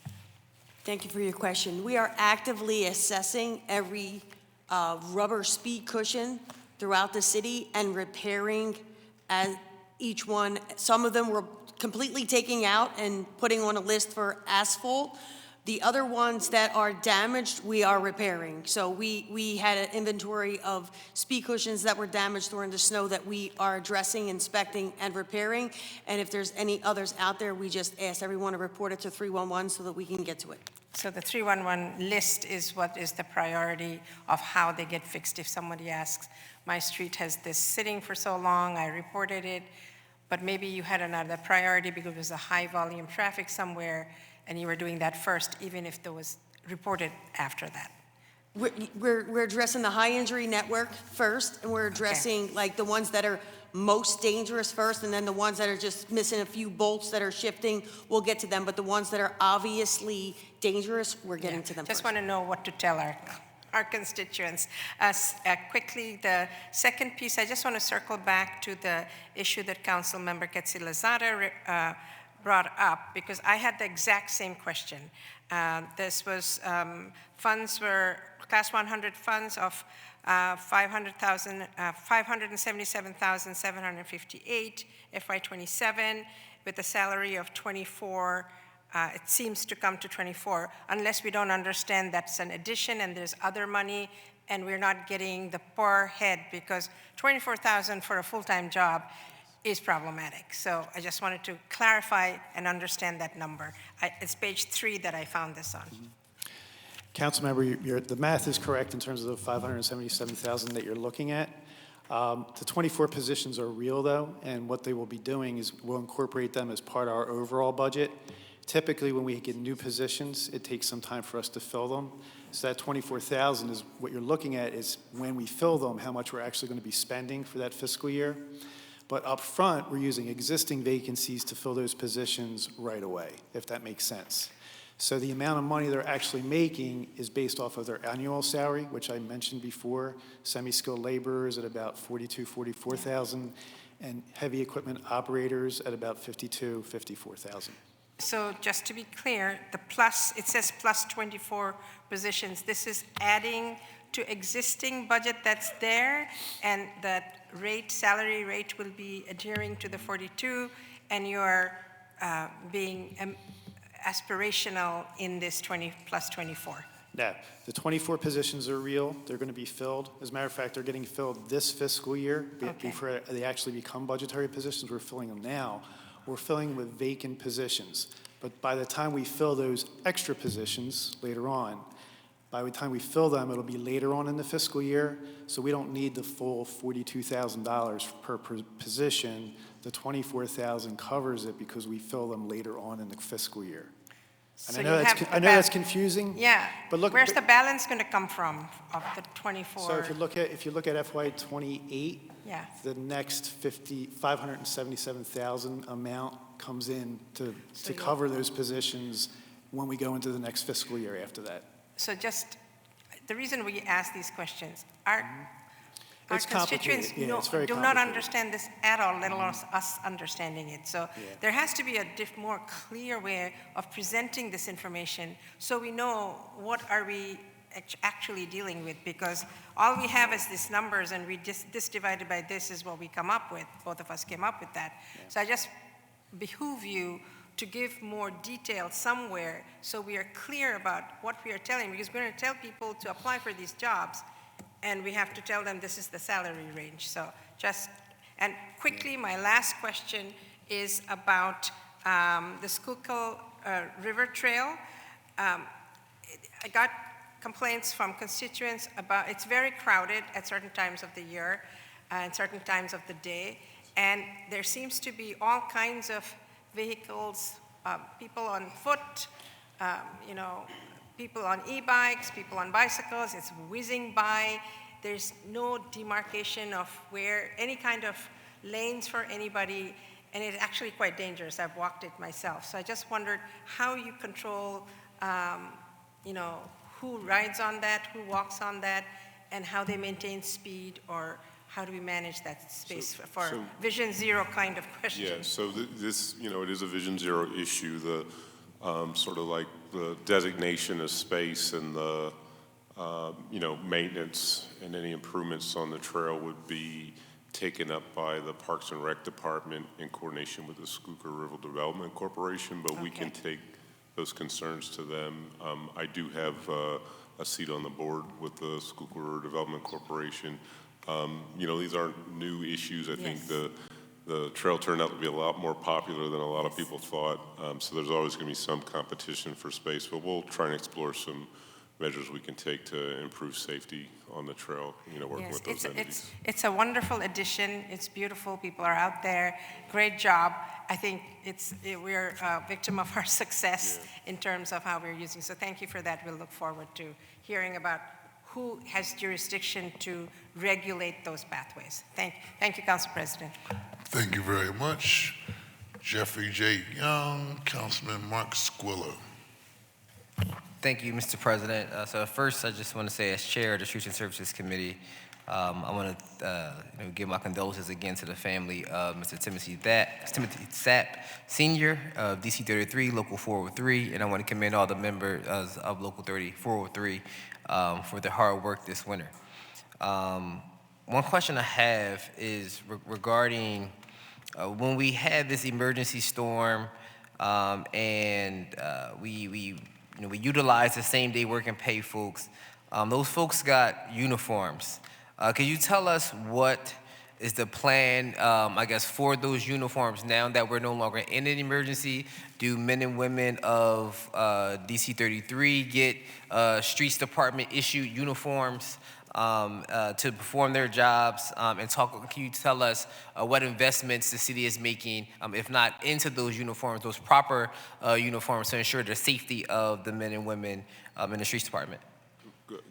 Thank you for your question. We are actively assessing every rubber speed cushion throughout the city and repairing each one. Some of them we're completely taking out and putting on a list for asphalt. The other ones that are damaged, we are repairing. So we had an inventory of speed cushions that were damaged during the snow that we are addressing, inspecting, and repairing. And if there's any others out there, we just ask everyone to report it to 311 so that we can get to it. So the 311 list is what is the priority of how they get fixed. If somebody asks, my street has this sitting for so long, I reported it, but maybe you had another priority because it was a high volume traffic somewhere and you were doing that first, even if there was reported after that. We're addressing the high injury network first, and we're addressing like the ones that are most dangerous first, and then the ones that are just missing a few bolts that are shifting, we'll get to them. But the ones that are obviously dangerous, we're getting to them Just first. want to know what to tell our constituents. Quickly, the second piece, I just want to circle back to the issue that Council Member Ketsi-Lazada brought up, because I had the exact same question. This was funds were Class 100 funds of 577,758 FY27 with a salary of 24. It seems to come to 24, unless we don't understand that's an addition and there's other money and we're not getting the per head, because 24,000 for a full-time job is problematic. So I just wanted to clarify and understand that number. It's page 3 that I found this on. Councilmember, the math is correct in terms of the 577,000 that you're looking at. The 24 positions are real, though, and what they will be doing is we'll incorporate them as part of our overall budget. Typically, when we get new positions, it takes some time for us to fill them. So that 24,000 is what you're looking at is when we fill them, how much we're actually going to be spending for that fiscal year. But up front, we're using existing vacancies to fill those positions right away, if that makes sense. So the amount of money they're actually making is based off of their annual salary, which I mentioned before, semi-skilled laborers at about $44,000, and heavy equipment operators at about $54,000. So just to be clear, the plus, it says plus 24 positions. This is adding to existing budget that's there, and that rate, salary rate will be adhering to the 42, and you're being aspirational in this 20 plus 24. Now, the 24 positions are real. They're going to be filled. As a matter of fact, they're getting filled this fiscal year before they actually become budgetary positions. We're filling them now. We're filling with vacant positions. But by the time we fill those extra positions later on, by the time we fill them, it'll be later on in the fiscal year, so we don't need the full $42,000 per position. The $24,000 covers it because we fill them later on in the fiscal year. And So I know that's confusing. Yeah, but look, where's the balance going to come from of the 24? So if you look at FY28, Yeah. the next 577,000 amount comes in to cover those positions when we go into the next fiscal year after that. So just, the reason we ask these questions, our It's complicated. constituents Yeah, it's very do not complicated. understand this at all, let alone us understanding it. So there has to be a more clear way of presenting this information so we know what are we actually dealing with, because all we have is these numbers, and we just, this divided by this is what we come up with. Both of us came up with that. So I just behoove you to give more detail somewhere so we are clear about what we are telling, because we're going to tell people to apply for these jobs, and we have to tell them this is the salary range. So just, and quickly, my last question is about the Schuylkill River Trail. I got complaints from constituents about, it's very crowded at certain times of the year and certain times of the day, and there seems to be all kinds of vehicles, people on foot, you know, people on e-bikes, people on bicycles, it's whizzing by. There's no demarcation of where, any kind of lanes for anybody, and it's actually quite dangerous. I've walked it myself. So I just wondered how you control, you know, who rides on that, who walks on that, and how they maintain speed, or how do we manage that space for Vision Zero kind of questions? Yeah, so this, you know, it is a Vision Zero issue. The sort of like the designation of space and the, you know, maintenance and any improvements on the trail would be taken up by the Parks and Rec Department in coordination with the Schuylkill River Development Corporation, but we can take those concerns to them. I do have a seat on the board with the Schuylkill River Development Corporation. You know, these aren't new issues. I think the trail turned out to be a lot more popular than a lot of people thought. So there's always going to be some competition for space, but we'll try and explore some measures we can take to improve safety on the trail, you know, working with those entities. It's a wonderful addition. It's beautiful. People are out there. Great job. I think we're a victim of our success in terms of how we're using. So thank you for that. We'll look forward to hearing about who has jurisdiction to regulate those pathways. Thank you, Council President. Thank you very much. Jeffrey J. Young, Councilman Mark Squilla. Thank you, Mr. President. So first, I just want to say, as chair of the Streets and Services Committee, I want to give my condolences again to the family of Mr. Timothy Sapp, Sr. of DC 33, Local 403, and I want to commend all the members of Local 403 for their hard work this winter. One question I have is regarding when we had this emergency storm and we utilized the same-day work and pay folks. Those folks got uniforms. Can you tell us what is the plan, I guess, for those uniforms now that we're no longer in an emergency? Do men and women of DC 33 get Streets Department issued uniforms to perform their jobs? And can you tell us what investments the city is making, if not into those uniforms, those proper uniforms, to ensure the safety of the men and women in the Streets Department?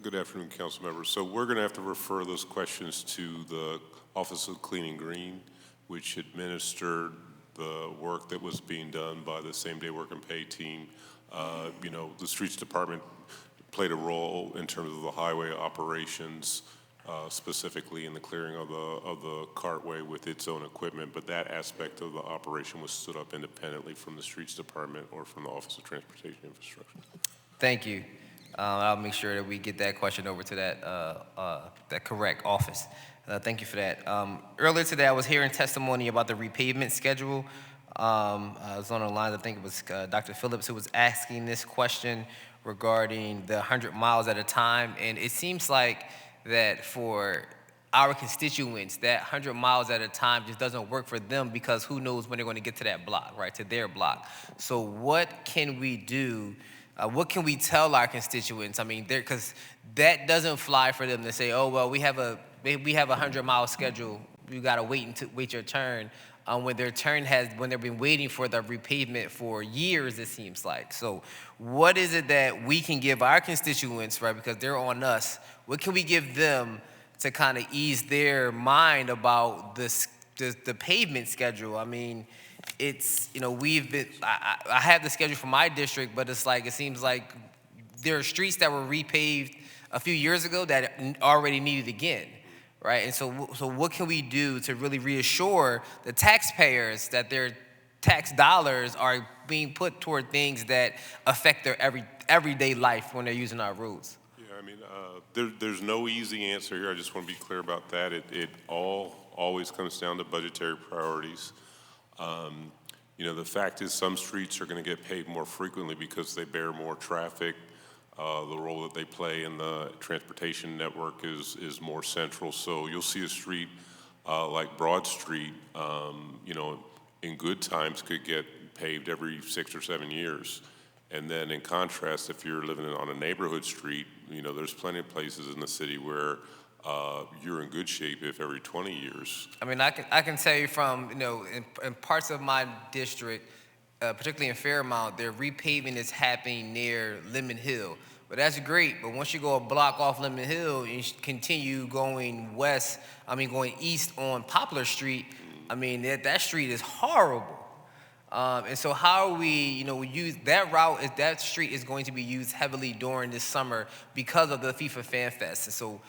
Good afternoon, council members. So we're going to have to refer those questions to the Office of Clean and Green, which administered the work that was being done by the same-day work and pay team. You know, the Streets Department played a role in terms of the highway operations, specifically in the clearing of the cartway with its own equipment, but that aspect of the operation was stood up independently from the Streets Department or from the Office of Transportation Infrastructure. Thank you. I'll make sure that we get that question over to that correct office. Thank you for that. Earlier today, I was hearing testimony about the repavement schedule. I was on the line, I think it was Dr. Phillips who was asking this question regarding the 100 miles at a time. And it seems like that for our constituents, that 100 miles at a time just doesn't work for them, because who knows when they're going to get to that block, right, to their block. So what can we do? What can we tell our constituents? I mean, because that doesn't fly for them to say, oh, well, we have a 100-mile schedule. You got to wait your turn. When their turn when they've been waiting for the repavement for years, it seems like. So what is it that we can give our constituents, right, because they're on us, what can we give them to kind of ease their mind about the pavement schedule? I mean, it's, you know, I have the schedule for my district, but it's like, it seems like there are streets that were repaved a few years ago that already needed again, right? And so what can we do to really reassure the taxpayers that their tax dollars are being put toward things that affect their everyday life when they're using our roads? Yeah, I mean, there's no easy answer here. I just want to be clear about that. It always comes down to budgetary priorities. You know, the fact is some streets are going to get paved more frequently because they bear more traffic. The role that they play in the transportation network is more central. So you'll see a street like Broad Street, you know, in good times could get paved every 6 or 7 years. And then in contrast, if you're living on a neighborhood street, you know, there's plenty of places in the city where you're in good shape if every 20 years. I mean, I can tell you from, you know, in parts of my district, particularly in Fairmount, their repaving is happening near Lemon Hill. But that's great, but once you go a block off Lemon Hill and you continue going going east on Poplar Street, I mean, that street is horrible. And so how are we, you know, we use that route, that street is going to be used heavily during this summer because of the FIFA Fan Fest. And so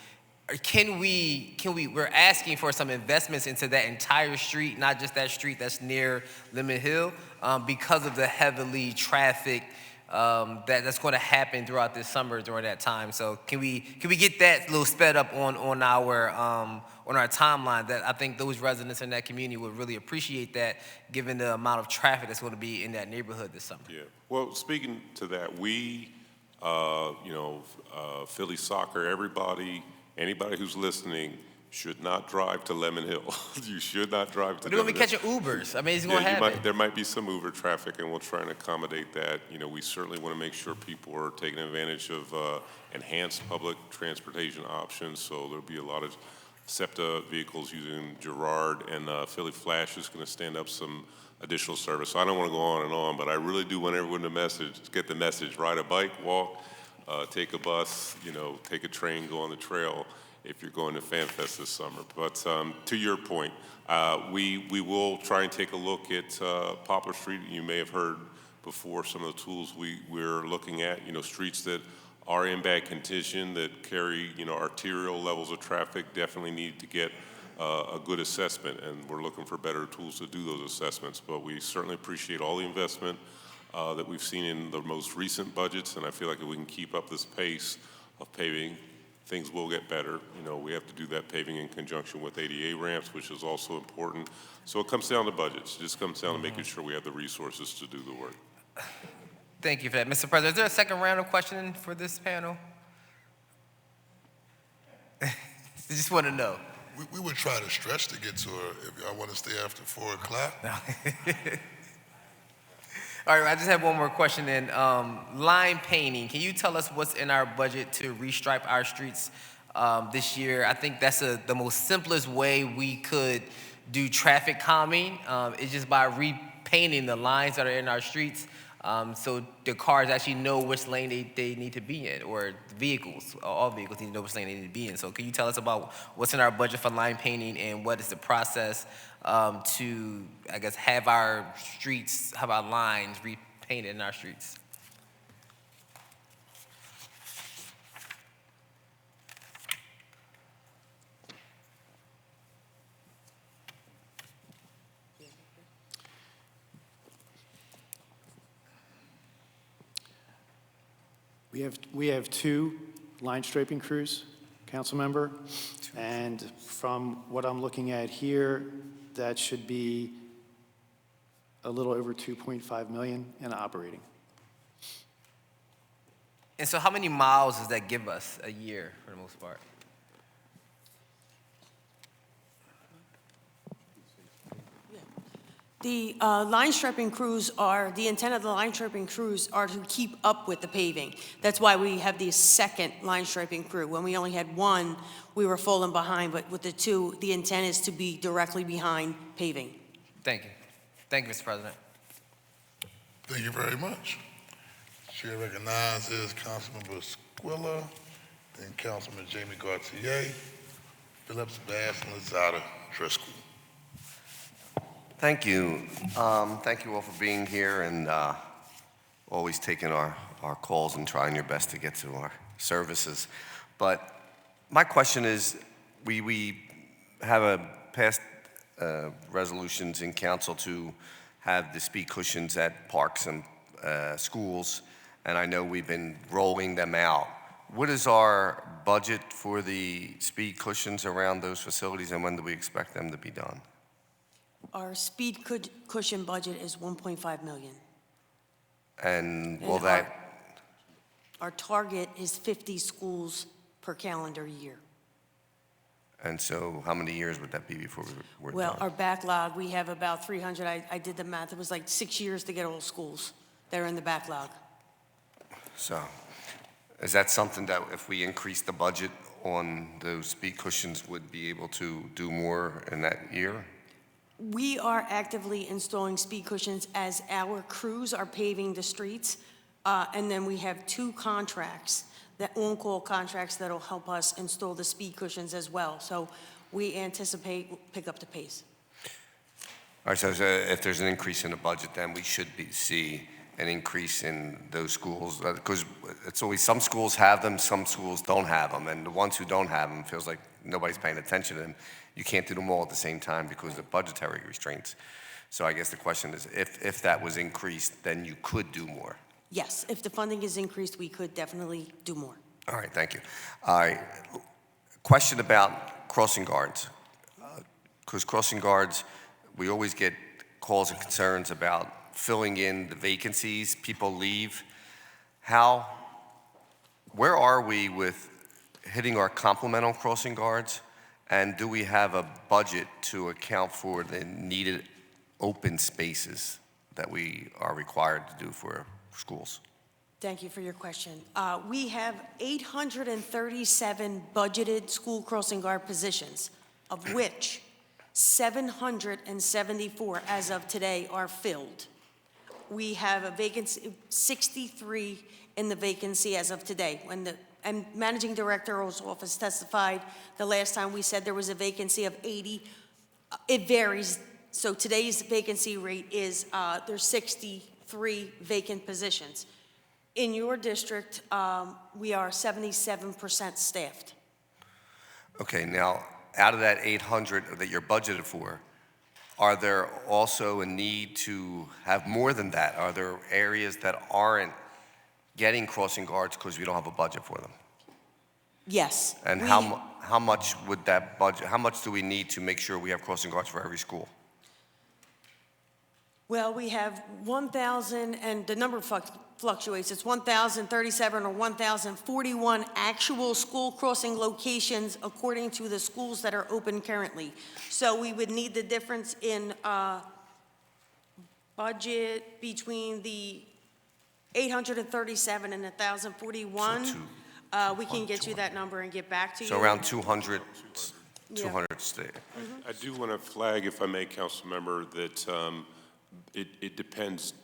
we're asking for some investments into that entire street, not just that street that's near Lemon Hill, because of the heavily traffic that's going to happen throughout this summer during that time. So can we get that a little sped up on our timeline? That I think those residents in that community would really appreciate that, given the amount of traffic that's going to be in that neighborhood this summer. Yeah. Well, speaking to that, we, Philly soccer, anybody who's listening should not drive to Lemon Hill. You should not drive to They're going Lemon to be Hill. catching Ubers. I mean, it's going to happen. There might be some Uber traffic, and we'll try and accommodate that. You know, we certainly want to make sure people are taking advantage of enhanced public transportation options. So there'll be a lot of SEPTA vehicles using Girard, and Philly Flash is going to stand up some additional service. So I don't want to go on and on, but I really do want everyone to get the message: ride a bike, walk, take a bus, you know, take a train, go on the trail, if you're going to FanFest this summer. But to your point, we will try and take a look at Poplar Street. You may have heard before some of the tools we're looking at, you know, streets that are in bad condition, that carry, you know, arterial levels of traffic, definitely need to get a good assessment, and we're looking for better tools to do those assessments. But we certainly appreciate all the investment that we've seen in the most recent budgets, and I feel like if we can keep up this pace of paving, things will get better. You know, we have to do that paving in conjunction with ADA ramps, which is also important. So it comes down to budgets. It just comes down to making sure we have the resources to do the work. Thank you for that. Mr. President, is there a second round of questioning for this panel? I just want to know. We would try to stretch to get to her if y'all want to stay after 4 o'clock. All right, I just have one more question then. Line painting, can you tell us what's in our budget to restripe our streets this year? I think that's the most simplest way we could do traffic calming. It's just by repainting the lines that are in our streets so the cars actually know which lane they need to be in, or vehicles, all vehicles need to know which lane they need to be in. So can you tell us about what's in our budget for line painting and what is the process to, I guess, have our streets, have our lines repainted in our streets? We have 2 line striping crews, council member, and from what I'm looking at here, that should be a little over 2.5 million in operating. And so how many miles does that give us a year for the most part? The line striping crews the intent of the line striping crews are to keep up with the paving. That's why we have the second line striping crew. When we only had 1, we were falling behind, but with the 2, the intent is to be directly behind paving. Thank you. Thank you, Mr. President. Thank you very much. Chair recognizes Councilmember Squilla, then Councilman Jamie Gautier, Phillips, Bass, and Lozada Driscoll. Thank you. Thank you all for being here and always taking our calls and trying your best to get to our services. But my question is, we have passed resolutions in council to have the speed cushions at parks and schools, and I know we've been rolling them out. What is our budget for the speed cushions around those facilities, and when do we expect them to be done? Our speed cushion budget is 1.5 million. And will And that, Our target is 50 schools per calendar year. and so how many years would that be before we're Well, done? our backlog, we have about 300. I did the math. It was like 6 years to get all schools that are in the backlog. So, is that something that if we increase the budget on those speed cushions, would be able to do more in that year? We are actively installing speed cushions as our crews are paving the streets. And then we have 2 contracts, that on-call contracts that'll help us install the speed cushions as well. So we anticipate we'll pick up the pace. All right, so if there's an increase in the budget, then we should see an increase in those schools, because it's always, some schools have them, some schools don't have them, and the ones who don't have them, feels like nobody's paying attention to them. You can't do them all at the same time because of budgetary restraints. So I guess the question is, if that was increased, then you could do more. Yes, if the funding is increased, we could definitely do more. All right, thank you. All right, question about crossing guards. Because crossing guards, we always get calls and concerns about filling in the vacancies, people leave. Where are we with hitting our complement on crossing guards? And do we have a budget to account for the needed open spaces that we are required to do for schools? Thank you for your question. We have 837 budgeted school crossing guard positions, of which 774 as of today are filled. We have a vacancy, 63 in the vacancy as of today. And Managing Director's office testified the last time we said there was a vacancy of 80. It varies. So today's vacancy rate is there's 63 vacant positions. In your district, we are 77% staffed. Okay, now, out of that 800 that you're budgeted for, are there also a need to have more than that? Are there areas that aren't getting crossing guards because we don't have a budget for them? Yes. And how much would that budget, how much do we need to make sure we have crossing guards for every school? Well, we have 1,000, and the number fluctuates. It's 1,037 or 1,041 actual school crossing locations according to the schools that are open currently. So we would need the difference in budget between the 837 and 1,041. We can get you that number and get back to you. So around 200 Yeah. stay. I do want to flag, if I may, council member, that it depends,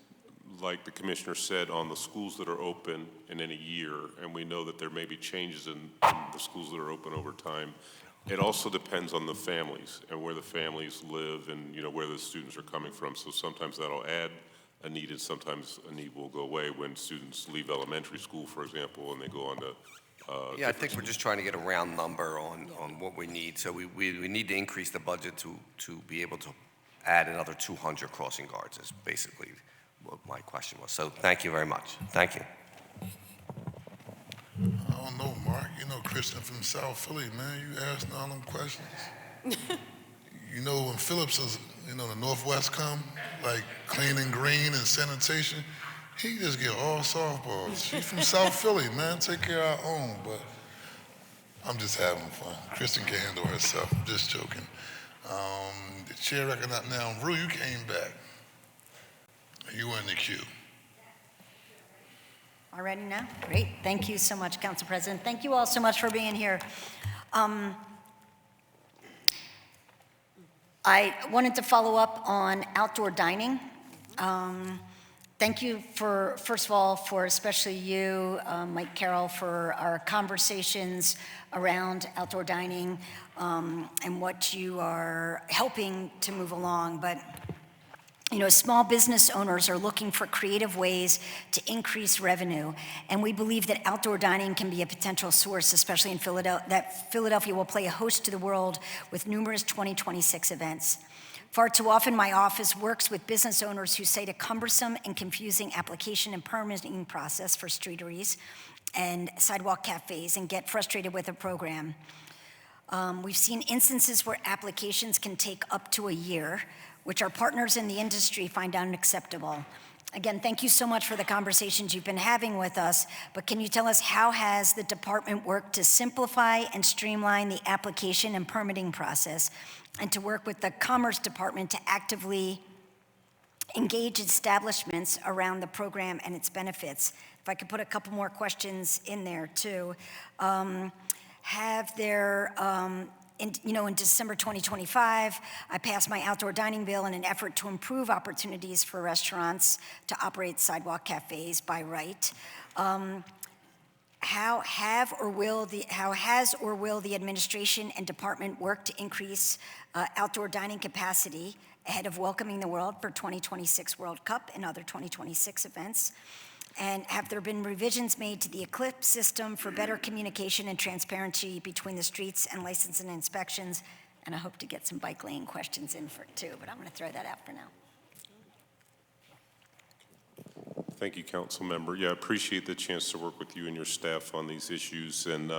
like the commissioner said, on the schools that are open in any year, and we know that there may be changes in the schools that are open over time. It also depends on the families and where the families live and, you know, where the students are coming from. So sometimes that'll add a need, and sometimes a need will go away when students leave elementary school, for example, and they go on to Yeah, I think we're just trying to get a round number on what we need. So we need to increase the budget to be able to add another 200 crossing guards is basically what my question was. So thank you very much. Thank you. I don't know, Mark. You know Kristen from South Philly, man. You asking all them questions. You know when Phillips is, you know, the Northwest come, like clean and green and sanitation, he just get all softballs. She's from South Philly, man. Take care of our own, but I'm just having fun. Kristen can handle herself. I'm just joking. The chair recognized now. Rue, you came back. You were in the queue. Already now? Great. Thank you so much, Council President. Thank you all so much for being here. I wanted to follow up on outdoor dining. Thank you for, first of all, for especially you, Mike Carroll, for our conversations around outdoor dining and what you are helping to move along. But Small business owners are looking for creative ways to increase revenue, and we believe that outdoor dining can be a potential source, especially in Philadelphia, that Philadelphia will play a host to the world with numerous 2026 events. Far too often, my office works with business owners who cite a cumbersome and confusing application and permitting process for streeteries and sidewalk cafes and get frustrated with the program. We've seen instances where applications can take up to a year, which our partners in the industry find unacceptable. Again, thank you so much for the conversations you've been having with us, but can you tell us how has the department worked to simplify and streamline the application and permitting process and to work with the Commerce Department to actively engage establishments around the program and its benefits? If I could put a couple more questions in there too. In December 2025, I passed my outdoor dining bill in an effort to improve opportunities for restaurants to operate sidewalk cafes by right. How has or will the administration and department work to increase outdoor dining capacity ahead of welcoming the world for 2026 World Cup and other 2026 events? And have there been revisions made to the Eclipse system for better communication and transparency between the streets and license and inspections? And I hope to get some bike lane questions in for too, but I'm going to throw that out for now. Thank you, Council Member. Yeah, I appreciate the chance to work with you and your staff on these issues. And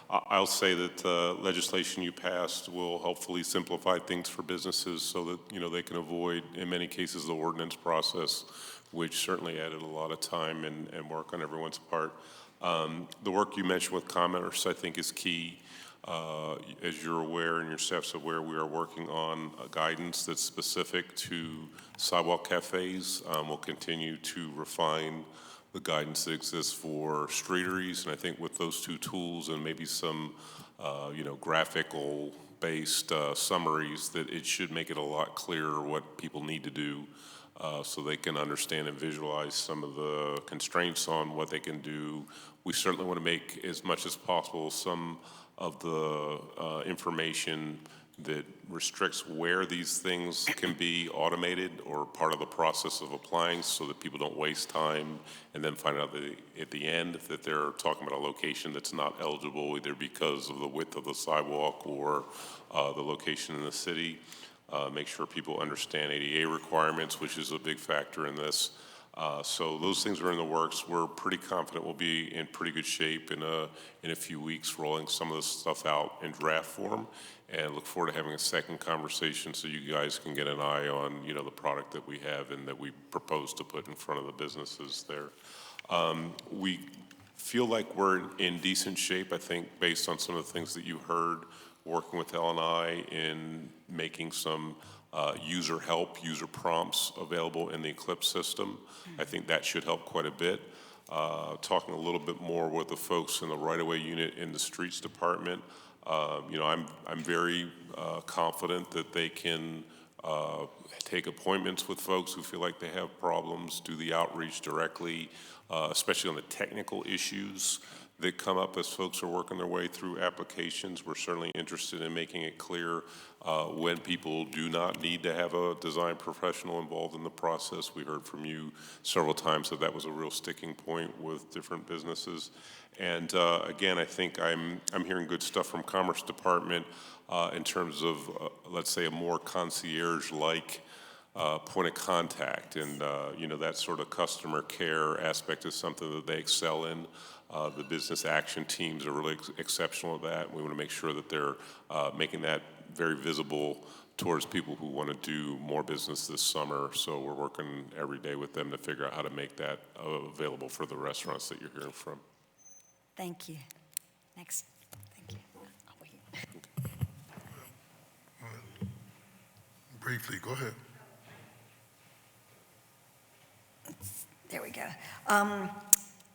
I'll say that legislation you passed will hopefully simplify things for businesses so that, they can avoid, in many cases, the ordinance process, which certainly added a lot of time and work on everyone's part. The work you mentioned with Commerce, I think, is key. As you're aware and your staff's aware, we are working on a guidance that's specific to sidewalk cafes. We'll continue to refine the guidance that exists for streeteries, and I think with those two tools and maybe some, graphical-based summaries, that it should make it a lot clearer what people need to do so they can understand and visualize some of the constraints on what they can do. We certainly want to make as much as possible some of the information that restricts where these things can be automated or part of the process of applying so that people don't waste time and then find out that at the end that they're talking about a location that's not eligible either because of the width of the sidewalk or the location in the city. Make sure people understand ADA requirements, which is a big factor in this. So those things are in the works. We're pretty confident we'll be in pretty good shape in a few weeks, rolling some of this stuff out in draft form, and look forward to having a second conversation so you guys can get an eye on the product that we have and that we propose to put in front of the businesses there. We feel like we're in decent shape, I think, based on some of the things that you heard, working with L&I in making some user help, user prompts available in the Eclipse system. I think that should help quite a bit. Talking a little bit more with the folks in the right-of-way unit in the streets department, I'm very confident that they can take appointments with folks who feel like they have problems, do the outreach directly, especially on the technical issues that come up as folks are working their way through applications. We're certainly interested in making it clear when people do not need to have a design professional involved in the process. We heard from you several times that that was a real sticking point with different businesses. And again, I think I'm hearing good stuff from Commerce Department in terms of, let's say, a more concierge-like point of contact. And, that sort of customer care aspect is something that they excel in. The business action teams are really exceptional at that. We want to make sure that they're making that very visible towards people who want to do more business this summer. So we're working every day with them to figure out how to make that available for the restaurants that you're hearing from. Thank you. Next. Thank you. I'll wait. Briefly, go ahead. There we go.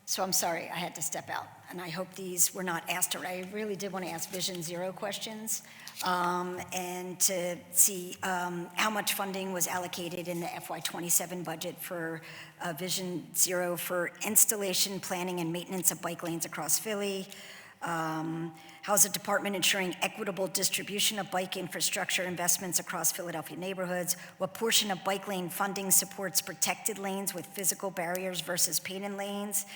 So I'm sorry, I had to step out, and I hope these were not asked already. I really did want to ask Vision Zero questions and to see how much funding was allocated in the FY27 budget for Vision Zero for installation, planning, and maintenance of bike lanes across Philly. How How is the department ensuring equitable distribution of bike infrastructure investments across Philadelphia neighborhoods? What portion of bike lane funding supports protected lanes with physical barriers versus painted lanes?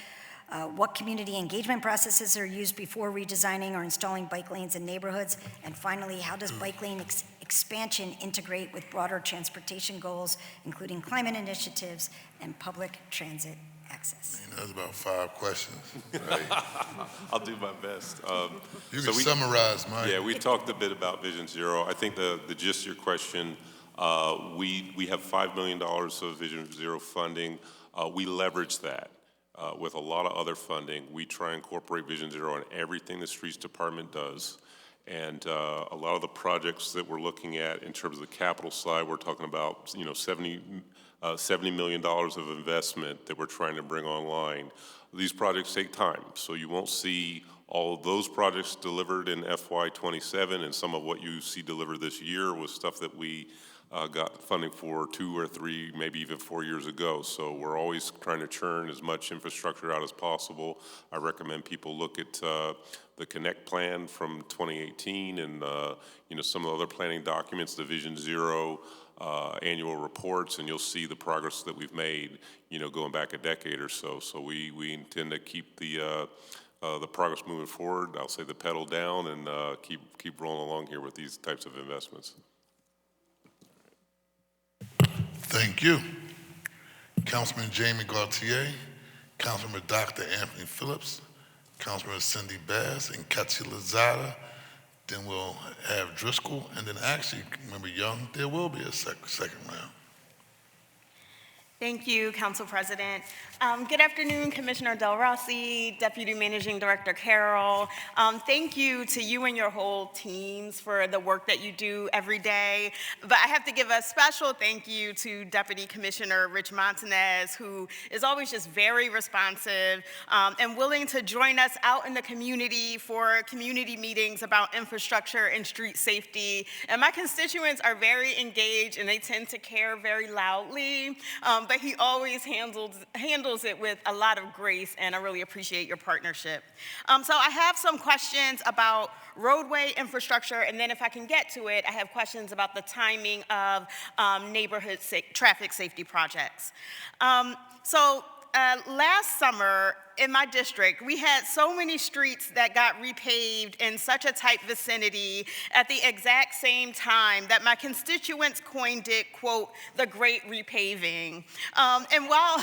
What community engagement processes are used before redesigning or installing bike lanes in neighborhoods? And finally, how does bike lane expansion integrate with broader transportation goals, including climate initiatives and public transit access? That's about 5 questions, right? I'll do my best. You can summarize, Mike. Yeah, we talked a bit about Vision Zero. I think the gist of your question, we have $5 million of Vision Zero funding. We leverage that. With a lot of other funding, we try and incorporate Vision Zero in everything the Streets Department does. And a lot of the projects that we're looking at in terms of the capital side, we're talking about, $70 million of investment that we're trying to bring online. These projects take time, so you won't see all of those projects delivered in FY27, and some of what you see delivered this year was stuff that we got funding for 2 or 3, maybe even 4 years ago. So we're always trying to churn as much infrastructure out as possible. I recommend people look at the Connect plan from 2018 and some of the other planning documents, the Vision Zero annual reports, and you'll see the progress that we've made, going back a decade or so. So we intend to keep the progress moving forward. I'll say the pedal down and keep rolling along here with these types of investments. Thank you. Councilman Jamie Gaultier, Councilman Dr. Anthony Phillips, Councilman Cindy Bass, and Katsi Lozada. Then we'll have Driscoll, and then actually, remember Young, there will be a second round. Thank you, Council President. Good afternoon, Commissioner Del Rossi, Deputy Managing Director Carroll. Thank you to you and your whole teams for the work that you do every day. But I have to give a special thank you to Deputy Commissioner Rich Montanez, who is always just very responsive and willing to join us out in the community for community meetings about infrastructure and street safety. And my constituents are very engaged and they tend to care very loudly. But he always handles it with a lot of grace, and I really appreciate your partnership. So I have some questions about roadway infrastructure, and then if I can get to it, I have questions about the timing of neighborhood traffic safety projects. Last summer, in my district, we had so many streets that got repaved in such a tight vicinity at the exact same time that my constituents coined it, quote, the great repaving. And while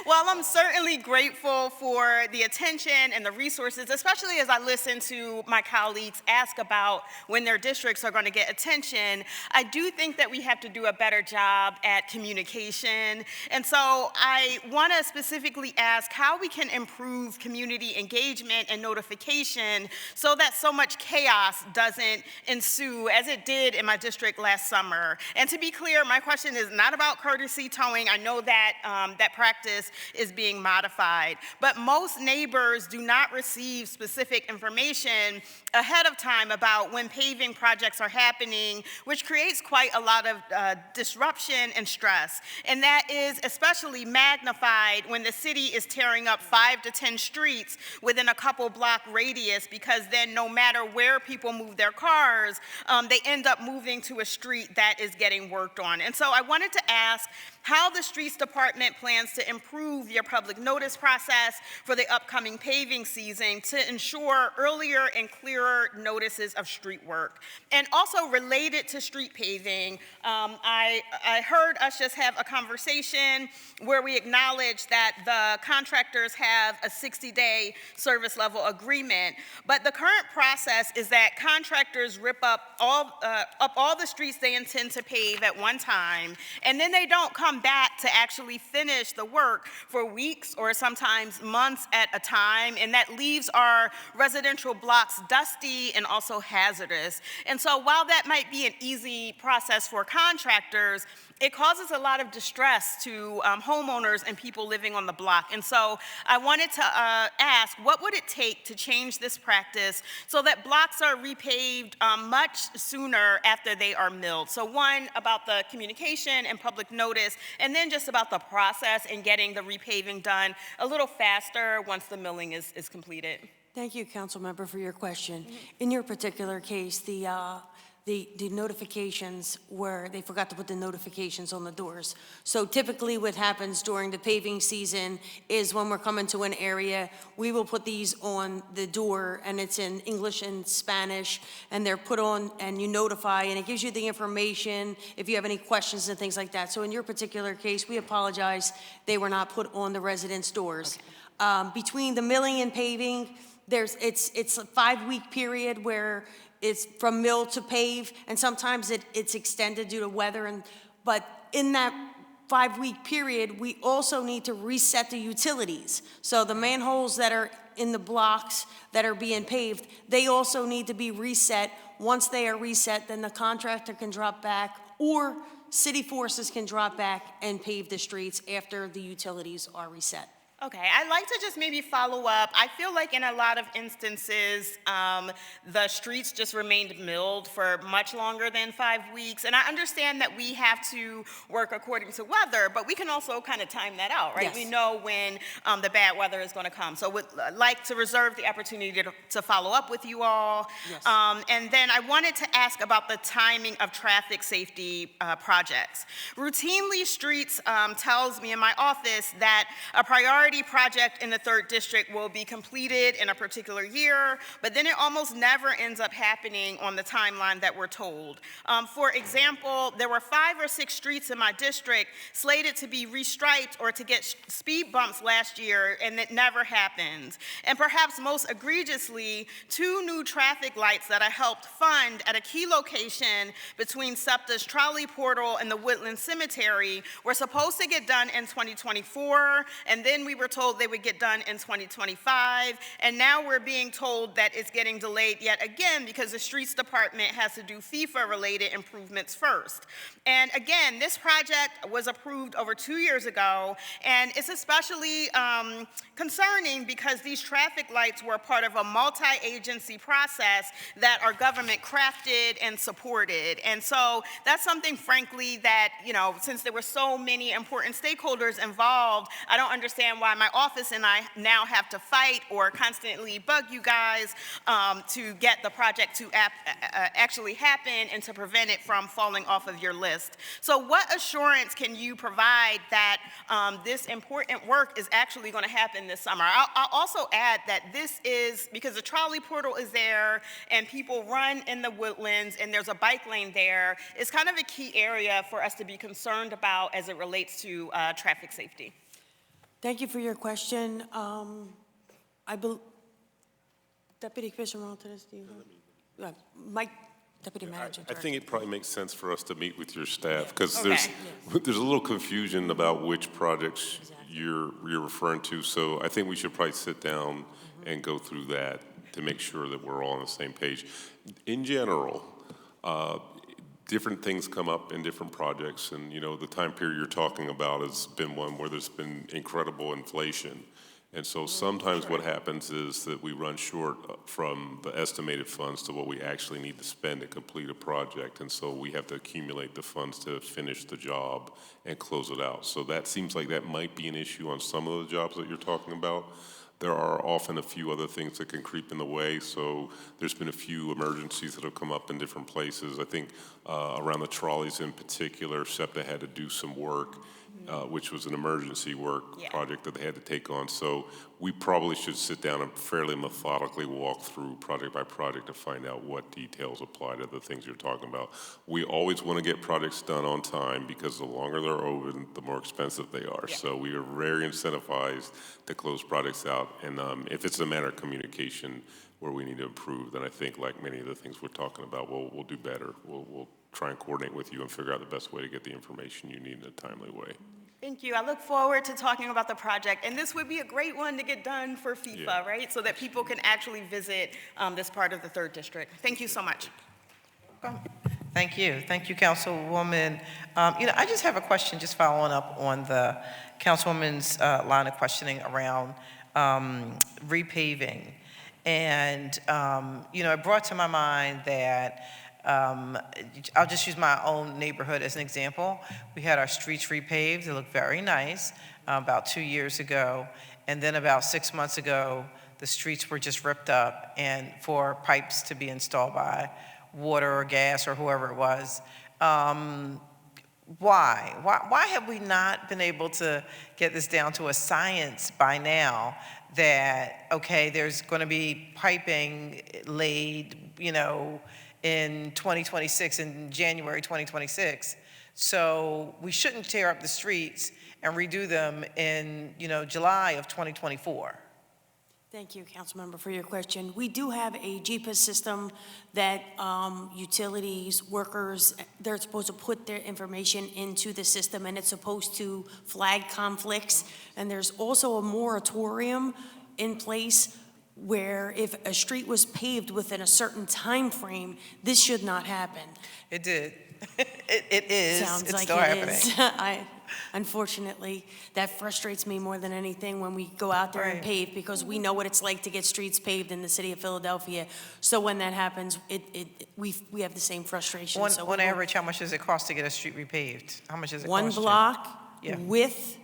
I'm certainly grateful for the attention and the resources, especially as I listen to my colleagues ask about when their districts are going to get attention, I do think that we have to do a better job at communication. And so I want to specifically ask how we can improve community engagement and notification so that so much chaos doesn't ensue as it did in my district last summer. And to be clear, my question is not about courtesy towing. I know that that practice is being modified, but most neighbors do not receive specific information ahead of time about when paving projects are happening, which creates quite a lot of disruption and stress. And that is especially magnified when the city is tearing up 5 to 10 streets within a couple block radius, because then no matter where people move their cars, they end up moving to a street that is getting worked on. And so I wanted to ask how the Streets Department plans to improve your public notice process for the upcoming paving season to ensure earlier and clearer notices of street work. And also related to street paving, I heard us just have a conversation where we acknowledge that the contractors have a 60-day service level agreement, but the current process is that contractors rip up all the streets they intend to pave at one time, and then they don't come back to actually finish the work for weeks or sometimes months at a time, and that leaves our residential blocks dusty and also hazardous. And so while that might be an easy process for contractors, it causes a lot of distress to homeowners and people living on the block. And so I wanted to ask, what would it take to change this practice so that blocks are repaved much sooner after they are milled? So one, about the communication and public notice, and then just about the process and getting the repaving done a little faster once the milling is completed. Thank you, Councilmember, for your question. In your particular case, the notifications were, they forgot to put the notifications on the doors. So typically what happens during the paving season is when we're coming to an area, we will put these on the door, and it's in English and Spanish, and they're put on, and you notify, and it gives you the information if you have any questions and things like that. So in your particular case, we apologize, they were not put on the residents' doors. Between the milling and paving, it's a 5-week period where it's from mill to pave, and sometimes it's extended due to weather. But in that 5-week period, we also need to reset the utilities. So the manholes that are in the blocks that are being paved, they also need to be reset. Once they are reset, then the contractor can drop back, or city forces can drop back and pave the streets after the utilities are reset. Okay, I'd like to just maybe follow up. I feel like in a lot of instances, the streets just remained milled for much longer than 5 weeks. And I understand that we have to work according to weather, but we can also kind of time that out, right? Yes. We know when the bad weather is going to come. So would like to reserve the opportunity to follow up with you all. Yes. And then I wanted to ask about the timing of traffic safety projects. Routinely, Streets tells me in my office that a priority project in the 3rd District will be completed in a particular year, but then it almost never ends up happening on the timeline that we're told. For example, there were 5 or 6 streets in my district slated to be restriped or to get speed bumps last year, and it never happened. And perhaps most egregiously, 2 new traffic lights that I helped fund at a key location between SEPTA's Trolley Portal and the Woodland Cemetery were supposed to get done in 2024, and then we were told they would get done in 2025, and now we're being told that it's getting delayed yet again because the Streets Department has to do FIFA-related improvements first. And again, this project was approved over 2 years ago, and it's especially concerning because these traffic lights were part of a multi-agency process that our government crafted and supported. And so that's something, frankly, that, you know, since there were so many important stakeholders involved, I don't understand why my office and I now have to fight or constantly bug you guys to get the project to actually happen and to prevent it from falling off of your list. So what assurance can you provide that this important work is actually going to happen this summer? I'll also add that this is, because the trolley portal is there and people run in the woodlands and there's a bike lane there, it's kind of a key area for us to be concerned about as it relates to traffic safety. Thank you for your question. Deputy Commissioner Martinez, do you? Mike, Deputy Manager. I think it probably makes sense for us to meet with your staff because Okay. there's a little confusion about which projects you're referring to. So I think we should probably sit down and go through that to make sure that we're all on the same page. In general, different things come up in different projects, and you know the time period you're talking about has been one where there's been incredible inflation. And so sometimes what happens is that we run short from the estimated funds to what we actually need to spend to complete a project. And so we have to accumulate the funds to finish the job and close it out. So that seems like that might be an issue on some of the jobs that you're talking about. There are often a few other things that can creep in the way. So there's been a few emergencies that have come up in different places. I think around the trolleys in particular, SEPTA had to do some work, which was an emergency work project that they had to take on. So we probably should sit down and fairly methodically walk through project by project to find out what details apply to the things you're talking about. We always want to get projects done on time because the longer they're open, the more expensive they are. Yeah. So we are very incentivized to close projects out. And if it's a matter of communication where we need to improve, then I think like many of the things we're talking about, we'll do better. We'll try and coordinate with you and figure out the best way to get the information you need in a timely way. Thank you. I look forward to talking about the project, and this would be a great one to get done for FIFA, right? So that people can actually visit this part of the 3rd District. Thank you so much. Thank you. Thank you, Councilwoman. I just have a question just following up on the Councilwoman's line of questioning around repaving. And, it brought to my mind that I'll just use my own neighborhood as an example. We had our streets repaved. They looked very nice about 2 years ago. And then about 6 months ago, the streets were just ripped up and for pipes to be installed by water or gas or whoever it was. Why have we not been able to get this down to a science by now that, okay, there's going to be piping laid, in 2026, in January 2026. So we shouldn't tear up the streets and redo them in, July of 2024. Thank you, Councilmember, for your question. We do have a GPS system that utilities, workers, they're supposed to put their information into the system, and it's supposed to flag conflicts. And there's also a moratorium in place where if a street was paved within a certain time frame, this should not happen. It did. It is. Sounds it's like still it happening. is. Unfortunately, that frustrates me more than anything when we go out there and Right. pave, because we know what it's like to get streets paved in the city of Philadelphia. So when that happens, we have the same frustration. On, So on we will- average, how much does it cost to get a street repaved? How much does it One cost you? block Yeah. with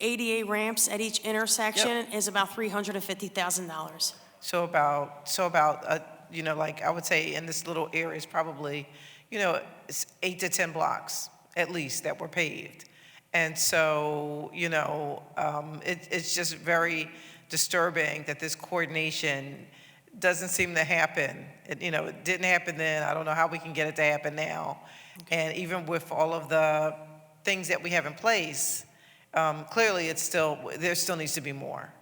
ADA ramps at each intersection is about $350,000. So about, like I would say in this little area is probably, it's 8 to 10 blocks at least that were paved. And so, it's just very disturbing that this coordination doesn't seem to happen. It didn't happen then. I don't know how we can get it to happen now. And even with all of the things that we have in place, clearly there still needs to be more.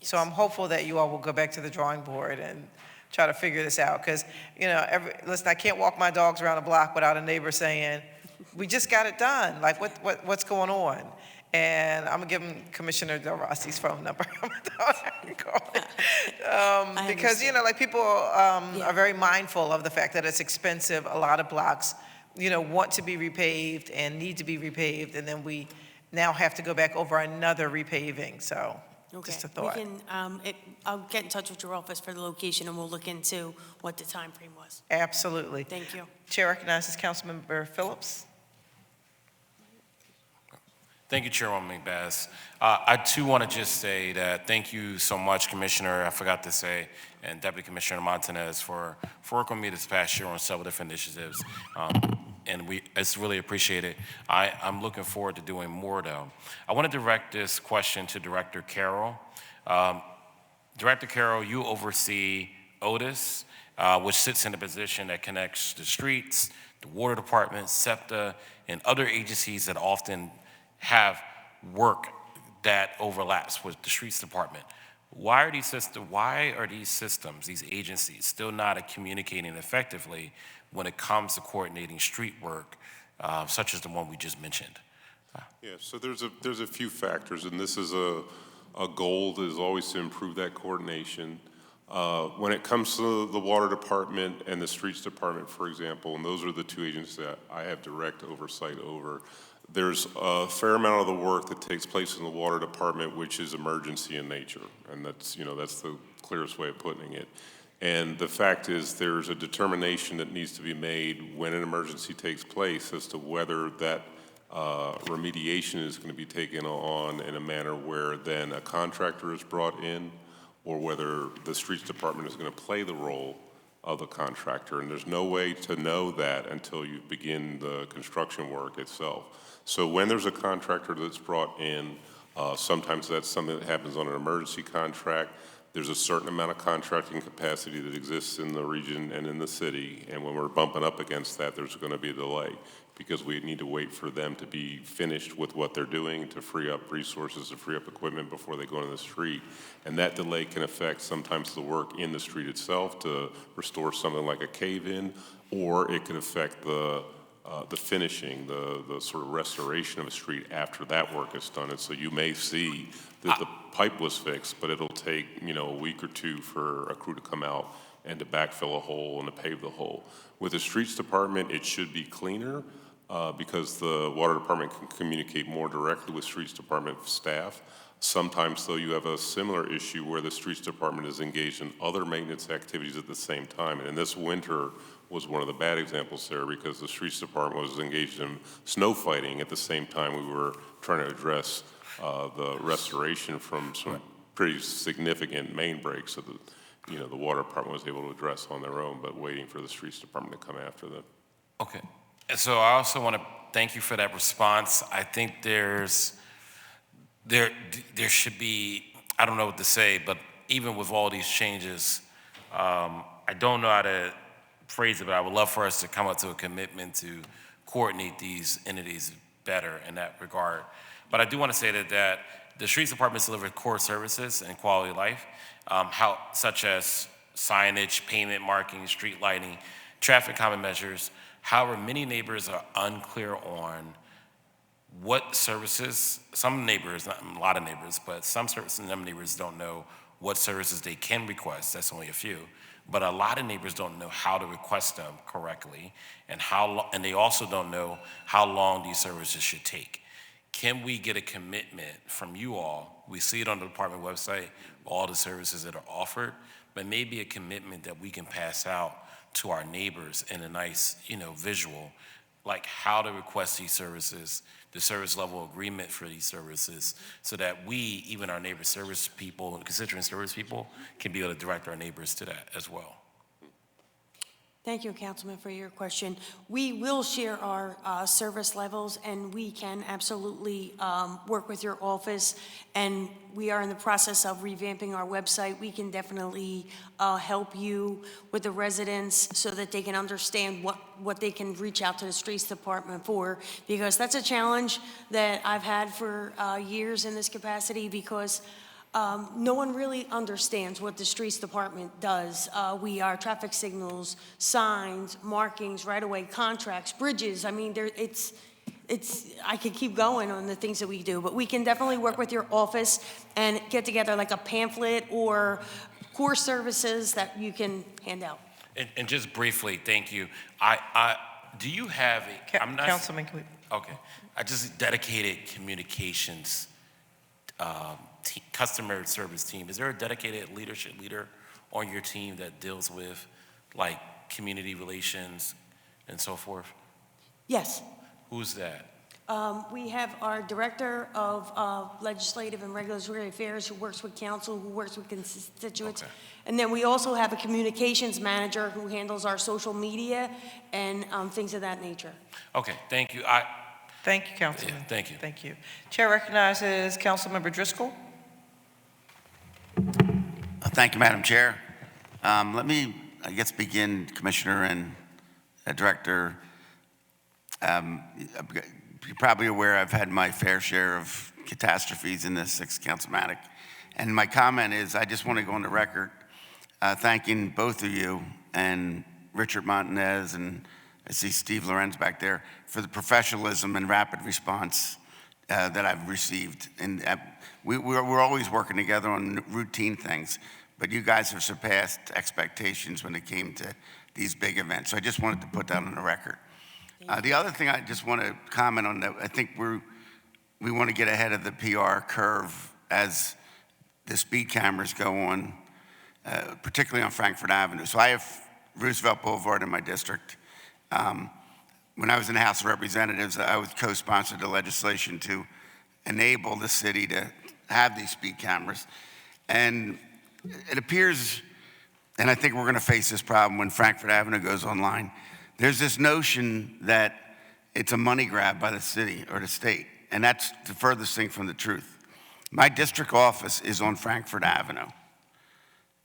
So I'm hopeful that you all will go back to the drawing board and try to figure this out. Because, listen, I can't walk my dogs around a block without a neighbor saying, we just got it done. Like, what's going on? And I'm going to give him Commissioner Del Rossi's phone number. Because, people are very mindful of the fact that it's expensive. A lot of blocks, want to be repaved and need to be repaved. And then we now have to go back over another repaving. So just a thought. We can, I'll get in touch with your office for the location, and we'll look into what the time frame was. Absolutely. Thank you. Chair recognizes Councilmember Phillips. Thank you, Chairwoman McBass. I too want to just say that thank you so much, Commissioner, I forgot to say, and Deputy Commissioner Montanez for working with me this past year on several different initiatives. And it's really appreciated. I'm looking forward to doing more, though. I want to direct this question to Director Carroll. Director Carroll, you oversee Otis, which sits in a position that connects the streets, the water department, SEPTA, and other agencies that often have work that overlaps with the streets department. Why are these systems, these agencies, still not communicating effectively when it comes to coordinating street work, such as the one we just mentioned? Yeah, so there's a few factors, and this is a goal that is always to improve that coordination. When it comes to the water department and the streets department, for example, and those are the two agencies that I have direct oversight over, there's a fair amount of the work that takes place in the water department which is emergency in nature, and that's the clearest way of putting it. And the fact is there's a determination that needs to be made when an emergency takes place as to whether that remediation is going to be taken on in a manner where then a contractor is brought in, or whether the streets department is going to play the role of the contractor. And there's no way to know that until you begin the construction work itself. So when there's a contractor that's brought in, sometimes that's something that happens on an emergency contract. There's a certain amount of contracting capacity that exists in the region and in the city, and when we're bumping up against that, there's going to be a delay because we need to wait for them to be finished with what they're doing to free up resources, to free up equipment before they go into the street. And that delay can affect sometimes the work in the street itself to restore something like a cave-in, or it could affect the finishing, the sort of restoration of a street after that work is done. And so you may see that the pipe was fixed, but it'll take, a week or two for a crew to come out and to backfill a hole and to pave the hole. With the streets department, it should be cleaner because the water department can communicate more directly with streets department staff. Sometimes, though, you have a similar issue where the streets department is engaged in other maintenance activities at the same time. And in this winter was one of the bad examples there because the streets department was engaged in snow fighting at the same time we were trying to address the restoration from some pretty significant main breaks that the water department was able to address on their own, but waiting for the streets department to come after them. Okay. And so I also want to thank you for that response. I think there should be, I don't know what to say, but even with all these changes, I don't know how to phrase it, but I would love for us to come up to a commitment to coordinate these entities better in that regard. But I do want to say that the streets departments deliver core services and quality of life, such as signage, pavement marking, street lighting, traffic calming measures. However, many neighbors are unclear on what services, some neighbors, not a lot of neighbors, but some neighbors don't know what services they can request. That's only a few. But a lot of neighbors don't know how to request them correctly, and and they also don't know how long these services should take. Can we get a commitment from you all? We see it on the department website, all the services that are offered, but maybe a commitment that we can pass out to our neighbors in a nice, visual, like how to request these services, the service level agreement for these services, so that we, even our neighbor service people, constituent service people, can be able to direct our neighbors to that as well. Thank you, Councilman, for your question. We will share our service levels, and we can absolutely work with your office, and we are in the process of revamping our website. We can definitely help you with the residents so that they can understand what they can reach out to the streets department for, because that's a challenge that I've had for years in this capacity, because no one really understands what the streets department does. We are traffic signals, signs, markings, right-of-way contracts, bridges. I mean, I could keep going on the things that we do, but we can definitely work with your office and get together like a pamphlet or core services that you can hand out. And just briefly, thank you. Do you have Councilman, can we? Okay. I just dedicated communications customer service team. Is there a dedicated leader on your team that deals with like community relations and so forth? Yes. Who's that? We have our Director of Legislative and Regulatory Affairs who works with council, who works with constituents. Okay. And then we also have a communications manager who handles our social media and things of that nature. Okay, thank you. Thank you, Councilman. Yeah, thank you. Thank you. Chair recognizes Councilmember Driscoll. Thank you, Madam Chair. Let me, begin, Commissioner and Director. You're probably aware I've had my fair share of catastrophes in this 6th Councilmanic. And my comment is I just want to go on the record thanking both of you and Richard Montanez, and I see Steve Lorenz back there, for the professionalism and rapid response that I've received. And we're always working together on routine things, but you guys have surpassed expectations when it came to these big events. So I just wanted to put that on the record. The other thing I just want to comment on, that I think we want to get ahead of the PR curve as the speed cameras go on, particularly on Frankfurt Avenue. So I have Roosevelt Boulevard in my district. When I was in the House of Representatives, I was co-sponsored the legislation to enable the city to have these speed cameras. And it appears, and I think we're going to face this problem when Frankfurt Avenue goes online, there's this notion that it's a money grab by the city or the state, and that's the furthest thing from the truth. My district office is on Frankfurt Avenue.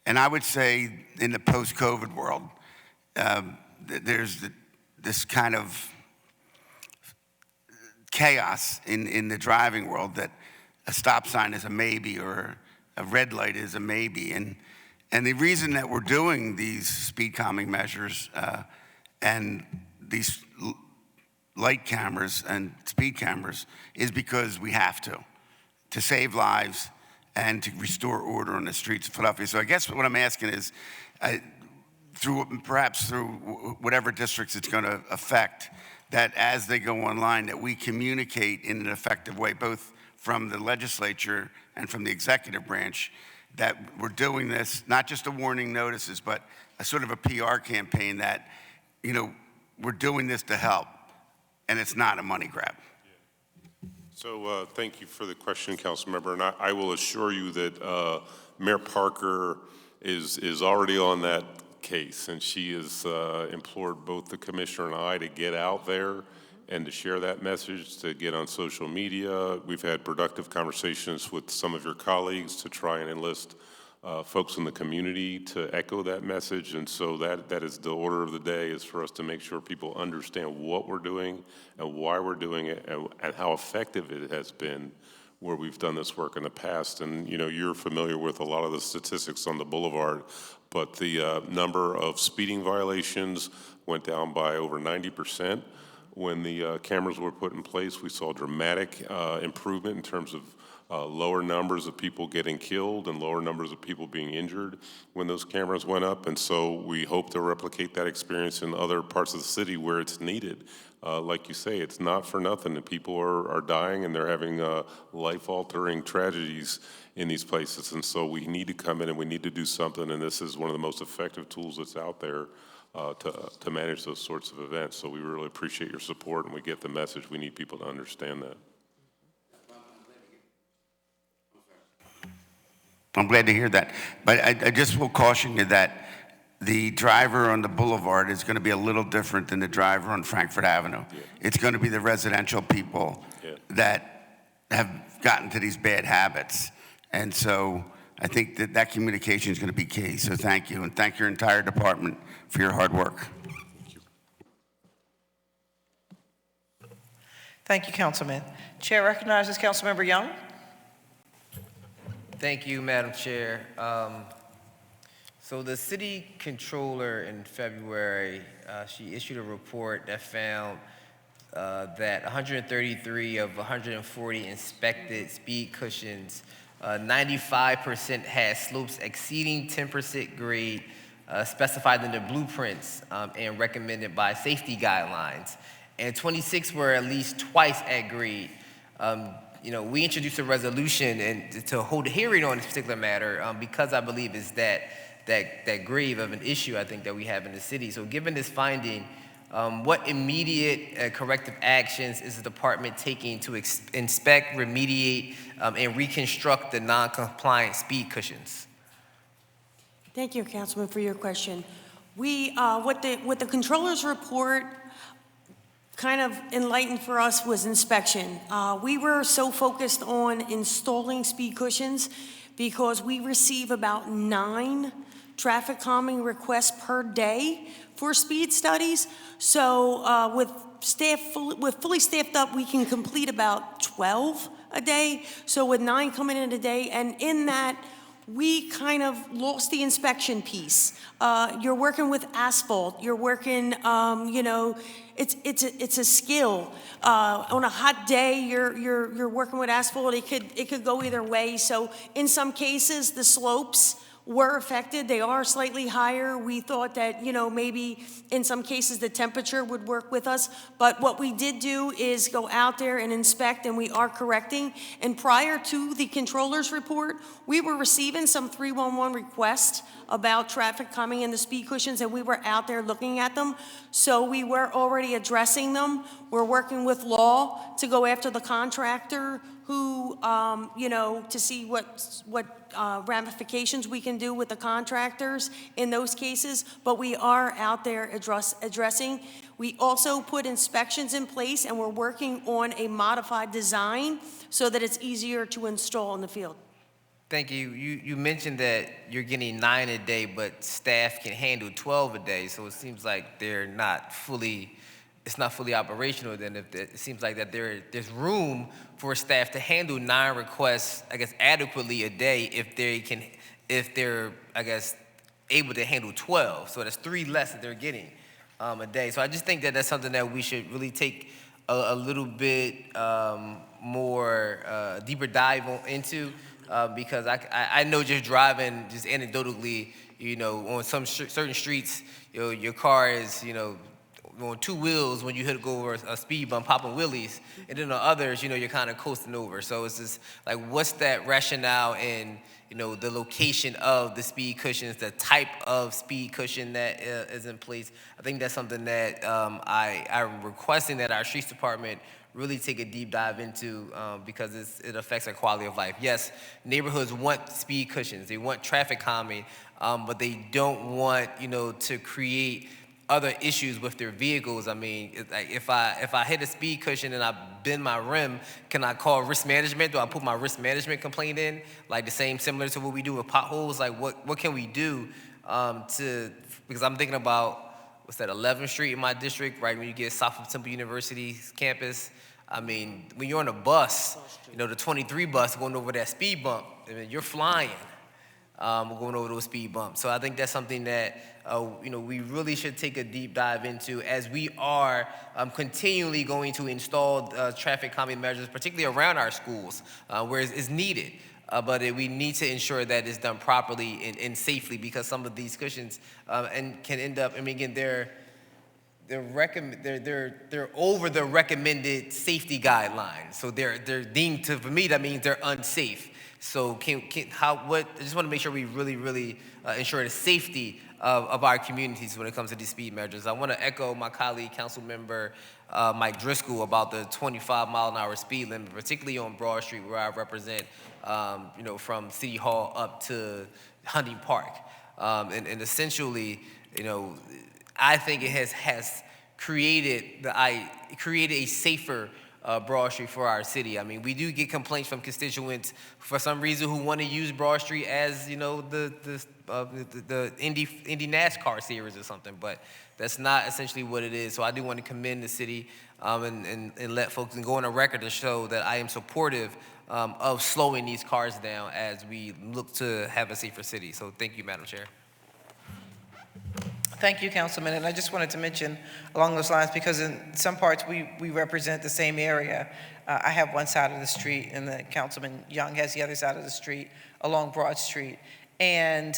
And I would say in the post-COVID world, there's this kind of chaos in the driving world that a stop sign is a maybe or a red light is a maybe. And the reason that we're doing these speed calming measures and these light cameras and speed cameras is because we have to save lives and to restore order on the streets of Philadelphia. So I guess what I'm asking is, perhaps through whatever districts it's going to affect, that as they go online, that we communicate in an effective way, both from the legislature and from the executive branch, that we're doing this, not just a warning notices, but a sort of a PR campaign that, we're doing this to help, and it's not a money grab. So thank you for the question, Councilmember, and I will assure you that Mayor Parker is already on that case, and she has implored both the commissioner and I to get out there and to share that message, to get on social media. We've had productive conversations with some of your colleagues to try and enlist folks in the community to echo that message. And so that is the order of the day, is for us to make sure people understand what we're doing and why we're doing it, and how effective it has been where we've done this work in the past. And you know, you're familiar with a lot of the statistics on the boulevard, but the number of speeding violations went down by over 90%. When the cameras were put in place, we saw dramatic improvement in terms of lower numbers of people getting killed and lower numbers of people being injured when those cameras went up. And so we hope to replicate that experience in other parts of the city where it's needed. Like you say, it's not for nothing that people are dying and they're having life-altering tragedies in these places. And so we need to come in and we need to do something, and this is one of the most effective tools that's out there to manage those sorts of events. So we really appreciate your support, and we get the message. We need people to understand that. I'm glad to hear that. But I just will caution you that the driver on the boulevard is going to be a little different than the driver on Frankfurt Avenue. Yeah. It's going to be the residential people that have gotten to these bad habits. And so I think that communication is going to be key. So thank you, and thank your entire department for your hard work. Thank you, Councilman. Chair recognizes Councilmember Young. Thank you, Madam Chair. So the city controller in February, she issued a report that found that 133 of 140 inspected speed cushions, 95% had slopes exceeding 10% grade specified in the blueprints and recommended by safety guidelines. And 26 were at least twice at grade. You know, we introduced a resolution and to hold a hearing on this particular matter because I believe it's that grave of an issue I think that we have in the city. So given this finding, what immediate corrective actions is the department taking to inspect, remediate, and reconstruct the non-compliant speed cushions? Thank you, Councilman, for your question. We, what the controller's report kind of enlightened for us was inspection. We were so focused on installing speed cushions because we receive about 9 traffic calming requests per day for speed studies. So with fully staffed up, we can complete about 12 a day. So with 9 coming in a day, and in that, we kind of lost the inspection piece. You're working with asphalt. You're working, you know, it's a skill. On a hot day, you're working with asphalt. It could go either way. So in some cases, the slopes were affected. They are slightly higher. We thought that, you know, maybe in some cases the temperature would work with us. But what we did do is go out there and inspect, and we are correcting. And prior to the controller's report, we were receiving some 311 requests about traffic coming in the speed cushions, and we were out there looking at them. So we were already addressing them. We're working with law to go after the contractor who, you know, to see what ramifications we can do with the contractors in those cases, but we are out there addressing. We also put inspections in place, and we're working on a modified design so that it's easier to install in the field. Thank you. You mentioned that you're getting 9 a day, but staff can handle 12 a day, so it seems like they're not fully, it's not fully operational. Then if it seems like that there's room for staff to handle 9 requests, I guess, adequately a day if they're, I guess, able to handle 12. So that's 3 less that they're getting a day. So I just think that that's something that we should really take a little bit more deeper dive into. Because I know just driving, just anecdotally, you know, on some certain streets, you know, your car is, you know, on 2 wheels when you go over a speed bump, popping wheelies, and then on others, you know, you're kind of coasting over. So it's just like, what's that rationale in, you know, the location of the speed cushions, the type of speed cushion that is in place? I think that's something that I'm requesting that our streets department really take a deep dive into because it affects our quality of life. Yes, neighborhoods want speed cushions, they want traffic calming, but they don't want, to create other issues with their vehicles. I mean, if I hit a speed cushion and I bend my rim, can I call risk management? Do I put my risk management complaint in? Like similar to what we do with potholes? Like what can we do because I'm thinking about, what's that, 11th Street in my district, right when you get south of Temple University's campus. I mean, when you're on a bus, the 23 bus going over that speed bump, I mean, you're flying. Going over those speed bumps. So I think that's something that we really should take a deep dive into as we are continually going to install traffic calming measures, particularly around our schools, where it's needed. But we need to ensure that it's done properly and safely, because some of these cushions can end up. I mean, again, they're over the recommended safety guidelines. So they're deemed to, for me, that means they're unsafe. So I just want to make sure we really ensure the safety of our communities when it comes to these speed measures. I want to echo my colleague, Council Member Mike Driscoll, about the 25-mile-an-hour speed limit, particularly on Broad Street, where I represent, from City Hall up to Hunting Park. And essentially, I think it has created a safer Broad Street for our city. I mean, we do get complaints from constituents for some reason who want to use Broad Street as, the Indy NASCAR series or something, but that's not essentially what it is. So I do want to commend the city and let folks and go on a record to show that I am supportive of slowing these cars down as we look to have a safer city. So thank you, Madam Chair. Thank you, Councilman. And I just wanted to mention along those lines, because in some parts we represent the same area. I have one side of the street, and the Councilman Young has the other side of the street along Broad Street. And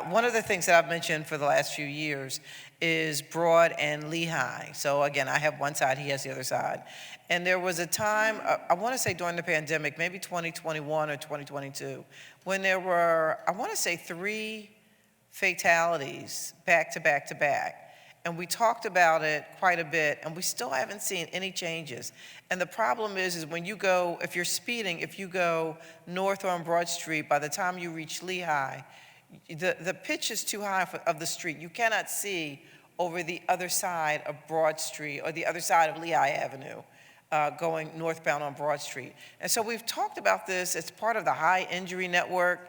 one of the things that I've mentioned for the last few years is Broad and Lehigh. So again, I have one side, he has the other side. And there was a time, I want to say during the pandemic, maybe 2021 or 2022, when there were, I want to say 3 fatalities back to back to back. And we talked about it quite a bit, and we still haven't seen any changes. And the problem is when you go, if you're speeding, if you go north on Broad Street, by the time you reach Lehigh, the pitch is too high of the street. You cannot see over the other side of Broad Street or the other side of Lehigh Avenue. Going northbound on Broad Street. And so we've talked about this. It's part of the high injury network,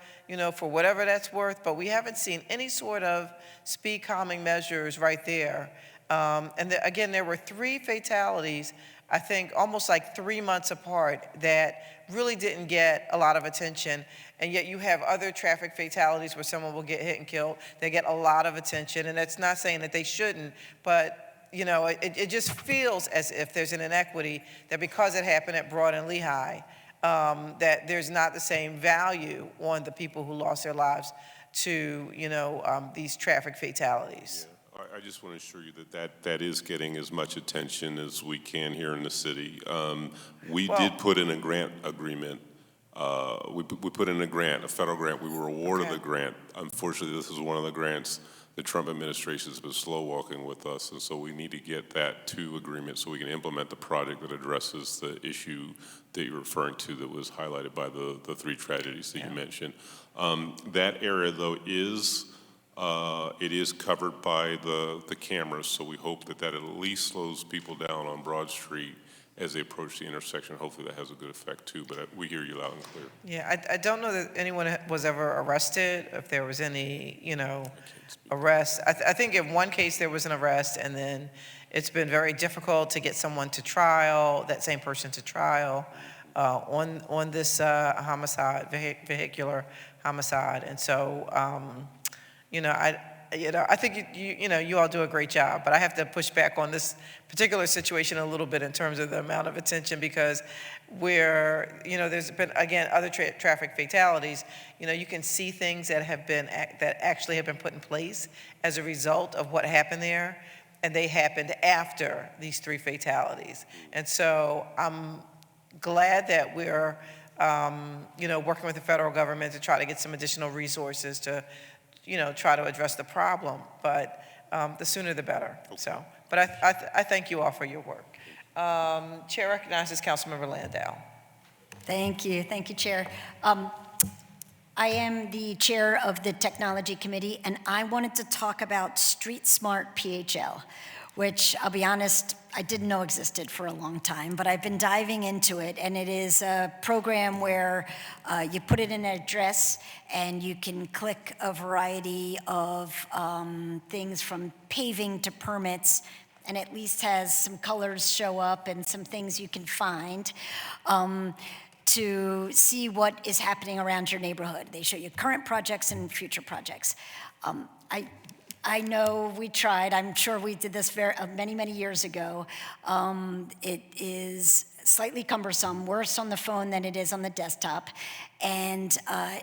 for whatever that's worth, but we haven't seen any sort of speed calming measures right there. Again, there were 3 fatalities, I think almost like 3 months apart, that really didn't get a lot of attention. And yet you have other traffic fatalities where someone will get hit and killed. They get a lot of attention, and that's not saying that they shouldn't, but it just feels as if there's an inequity that because it happened at Broad and Lehigh, that there's not the same value on the people who lost their lives to, these traffic fatalities. Yeah. I just want to assure you that is getting as much attention as we can here in the city. We did put in a grant agreement. We put in a grant, a federal grant. We were awarded the grant. Unfortunately, this is one of the grants the Trump administration has been slow walking with us, and so we need to get that to agreement so we can implement the project that addresses the issue that you're referring to that was highlighted by the 3 tragedies that you mentioned. That area, though, it is covered by the cameras, so we hope that at least slows people down on Broad Street as they approach the intersection. Hopefully that has a good effect too, but we hear you loud and clear. Yeah, I don't know that anyone was ever arrested, if there was any, arrest. I think in one case there was an arrest, and then it's been very difficult to get someone to trial, that same person to trial, on this homicide, vehicular homicide. And so, I think you all do a great job, but I have to push back on this particular situation a little bit in terms of the amount of attention, because there's been, again, other traffic fatalities. You can see things that actually have been put in place as a result of what happened there, and they happened after these 3 fatalities. And so I'm glad that we're, working with the federal government to try to get some additional resources to try to address the problem, but the sooner the better. Okay. So, but I thank you all for your work. Chair recognizes Councilmember Landau. Thank you, Chair. I am the chair of the Technology Committee, and I wanted to talk about Street Smart PHL, which, I'll be honest, I didn't know existed for a long time, but I've been diving into it, and it is a program where you put in an address and you can click a variety of things from paving to permits, and at least has some colors show up and some things you can find to see what is happening around your neighborhood. They show you current projects and future projects. I know we tried. I'm sure we did this many, many years ago. It is slightly cumbersome, worse on the phone than it is on the desktop, and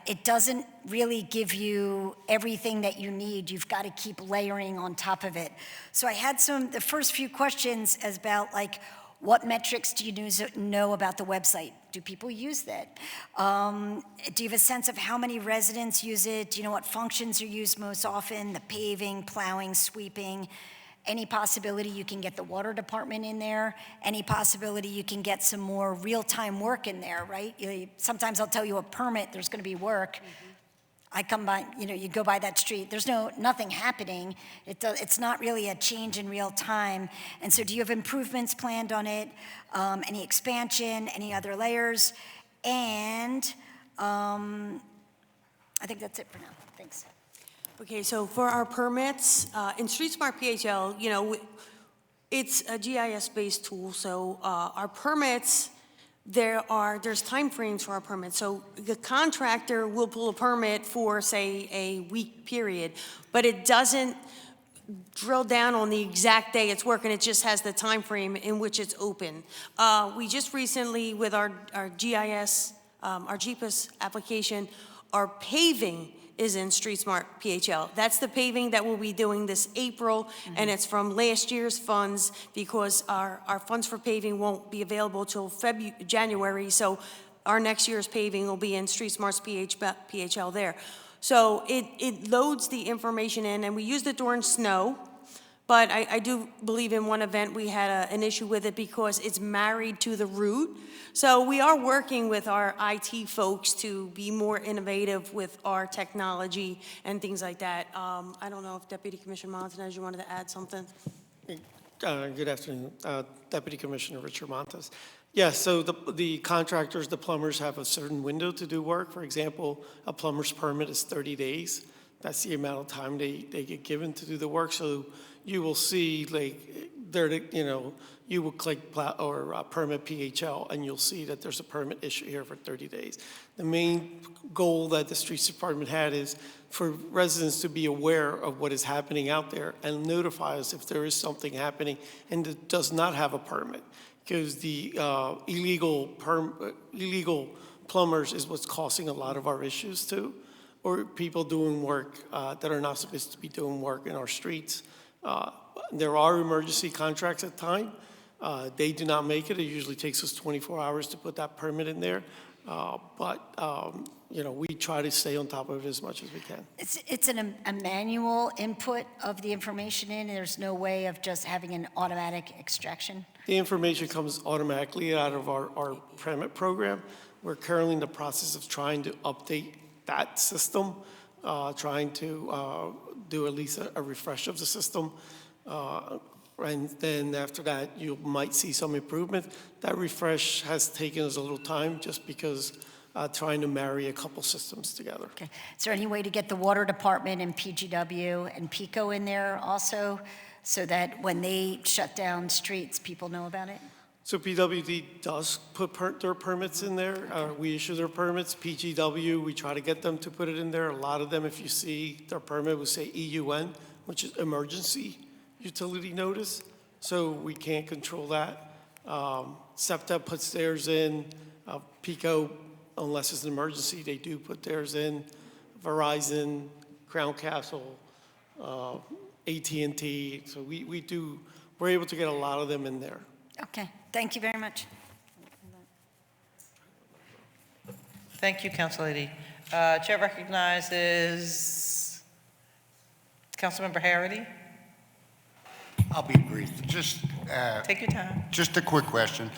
it doesn't really give you everything that you need. You've got to keep layering on top of it. So I had the first few questions as about, like, what metrics do you know about the website? Do people use that? Do you have a sense of how many residents use it? Do you know what functions are used most often? The paving, plowing, sweeping? Any possibility you can get the water department in there? Any possibility you can get some more real-time work in there, right? Sometimes I'll tell you a permit, there's going to be work. I come by, you go by that street, there's nothing happening. It's not really a change in real time. And so do you have improvements planned on it? Any expansion, any other layers? And I think that's it for now. Thanks. Okay, so for our permits, in Street Smart PHL, it's a GIS-based tool, so our permits, there's timeframes for our permits. So the contractor will pull a permit for, say, a week period, but it doesn't drill down on the exact day it's working. It just has the time frame in which it's open. We just recently, with our GIS, our GPAS application, our paving is in Street Smart PHL. That's the paving that we'll be doing this April, and it's from last year's funds because our funds for paving won't be available till January, so our next year's paving will be in Street Smart's PHL there. So it loads the information in, and we used it during snow, but I do believe in one event we had an issue with it because it's married to the route. So we are working with our IT folks to be more innovative with our technology and things like that. I don't know if Deputy Commissioner Montanez, you wanted to add something? Good afternoon, Deputy Commissioner Richard Montes. Yes, so the contractors, the plumbers have a certain window to do work. For example, a plumber's permit is 30 days. That's the amount of time they get given to do the work. So you will see, like, you will click permit PHL, and you'll see that there's a permit issue here for 30 days. The main goal that the Streets Department had is for residents to be aware of what is happening out there and notify us if there is something happening and it does not have a permit. Because the illegal plumbers is what's causing a lot of our issues too, or people doing work that are not supposed to be doing work in our streets. There are emergency contracts at time. They do not make it. It usually takes us 24 hours to put that permit in there. We try to stay on top of it as much as we can. It's a manual input of the information in. There's no way of just having an automatic extraction? The information comes automatically out of our permit program. We're currently in the process of trying to update that system, trying to do at least a refresh of the system. And then after that, you might see some improvement. That refresh has taken us a little time just because trying to marry a couple systems together. Okay. Is there any way to get the water department and PGW and PICO in there also so that when they shut down streets, people know about it? So PWD does put their permits in there. We issue their permits. PGW, we try to get them to put it in there. A lot of them, if you see their permit, will say EUN, which is emergency utility notice. So we can't control that. SEPTA puts theirs in. PICO, unless it's an emergency, they do put theirs in. Verizon, Crown Castle, AT&T. So we're able to get a lot of them in there. Okay, thank you very much. Thank you, Council Lady. Chair recognizes Councilmember Harity. I'll be brief. Just Take your time. just a quick question.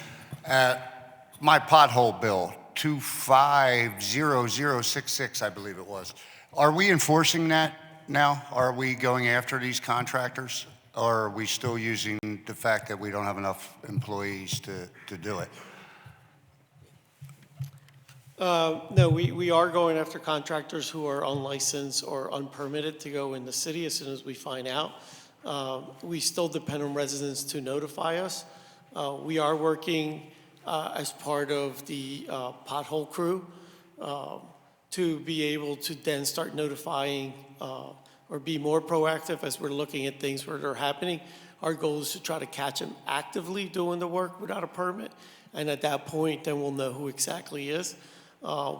My pothole bill, 250066, I believe it was. Are we enforcing that now? Are we going after these contractors? Or are we still using the fact that we don't have enough employees to do it? No, we are going after contractors who are unlicensed or unpermitted to go in the city as soon as we find out. We still depend on residents to notify us. We are working as part of the pothole crew to be able to then start notifying or be more proactive as we're looking at things where they're happening. Our goal is to try to catch them actively doing the work without a permit. And at that point, then we'll know who exactly is.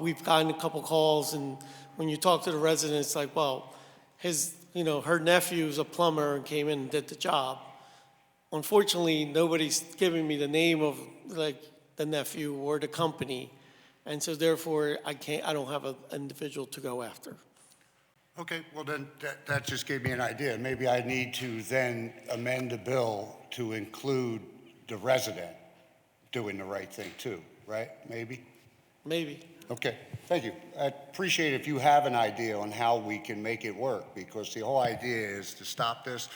We've gotten a couple calls, and when you talk to the residents, like, well, her nephew's a plumber and came in and did the job. Unfortunately, nobody's giving me the name of like the nephew or the company, and so therefore I don't have an individual to go after. Okay, well then that just gave me an idea. Maybe I need to then amend the bill to include the resident doing the right thing too, right? Maybe? Maybe. Okay, thank you. I appreciate if you have an idea on how we can make it work, because the whole idea is to stop this.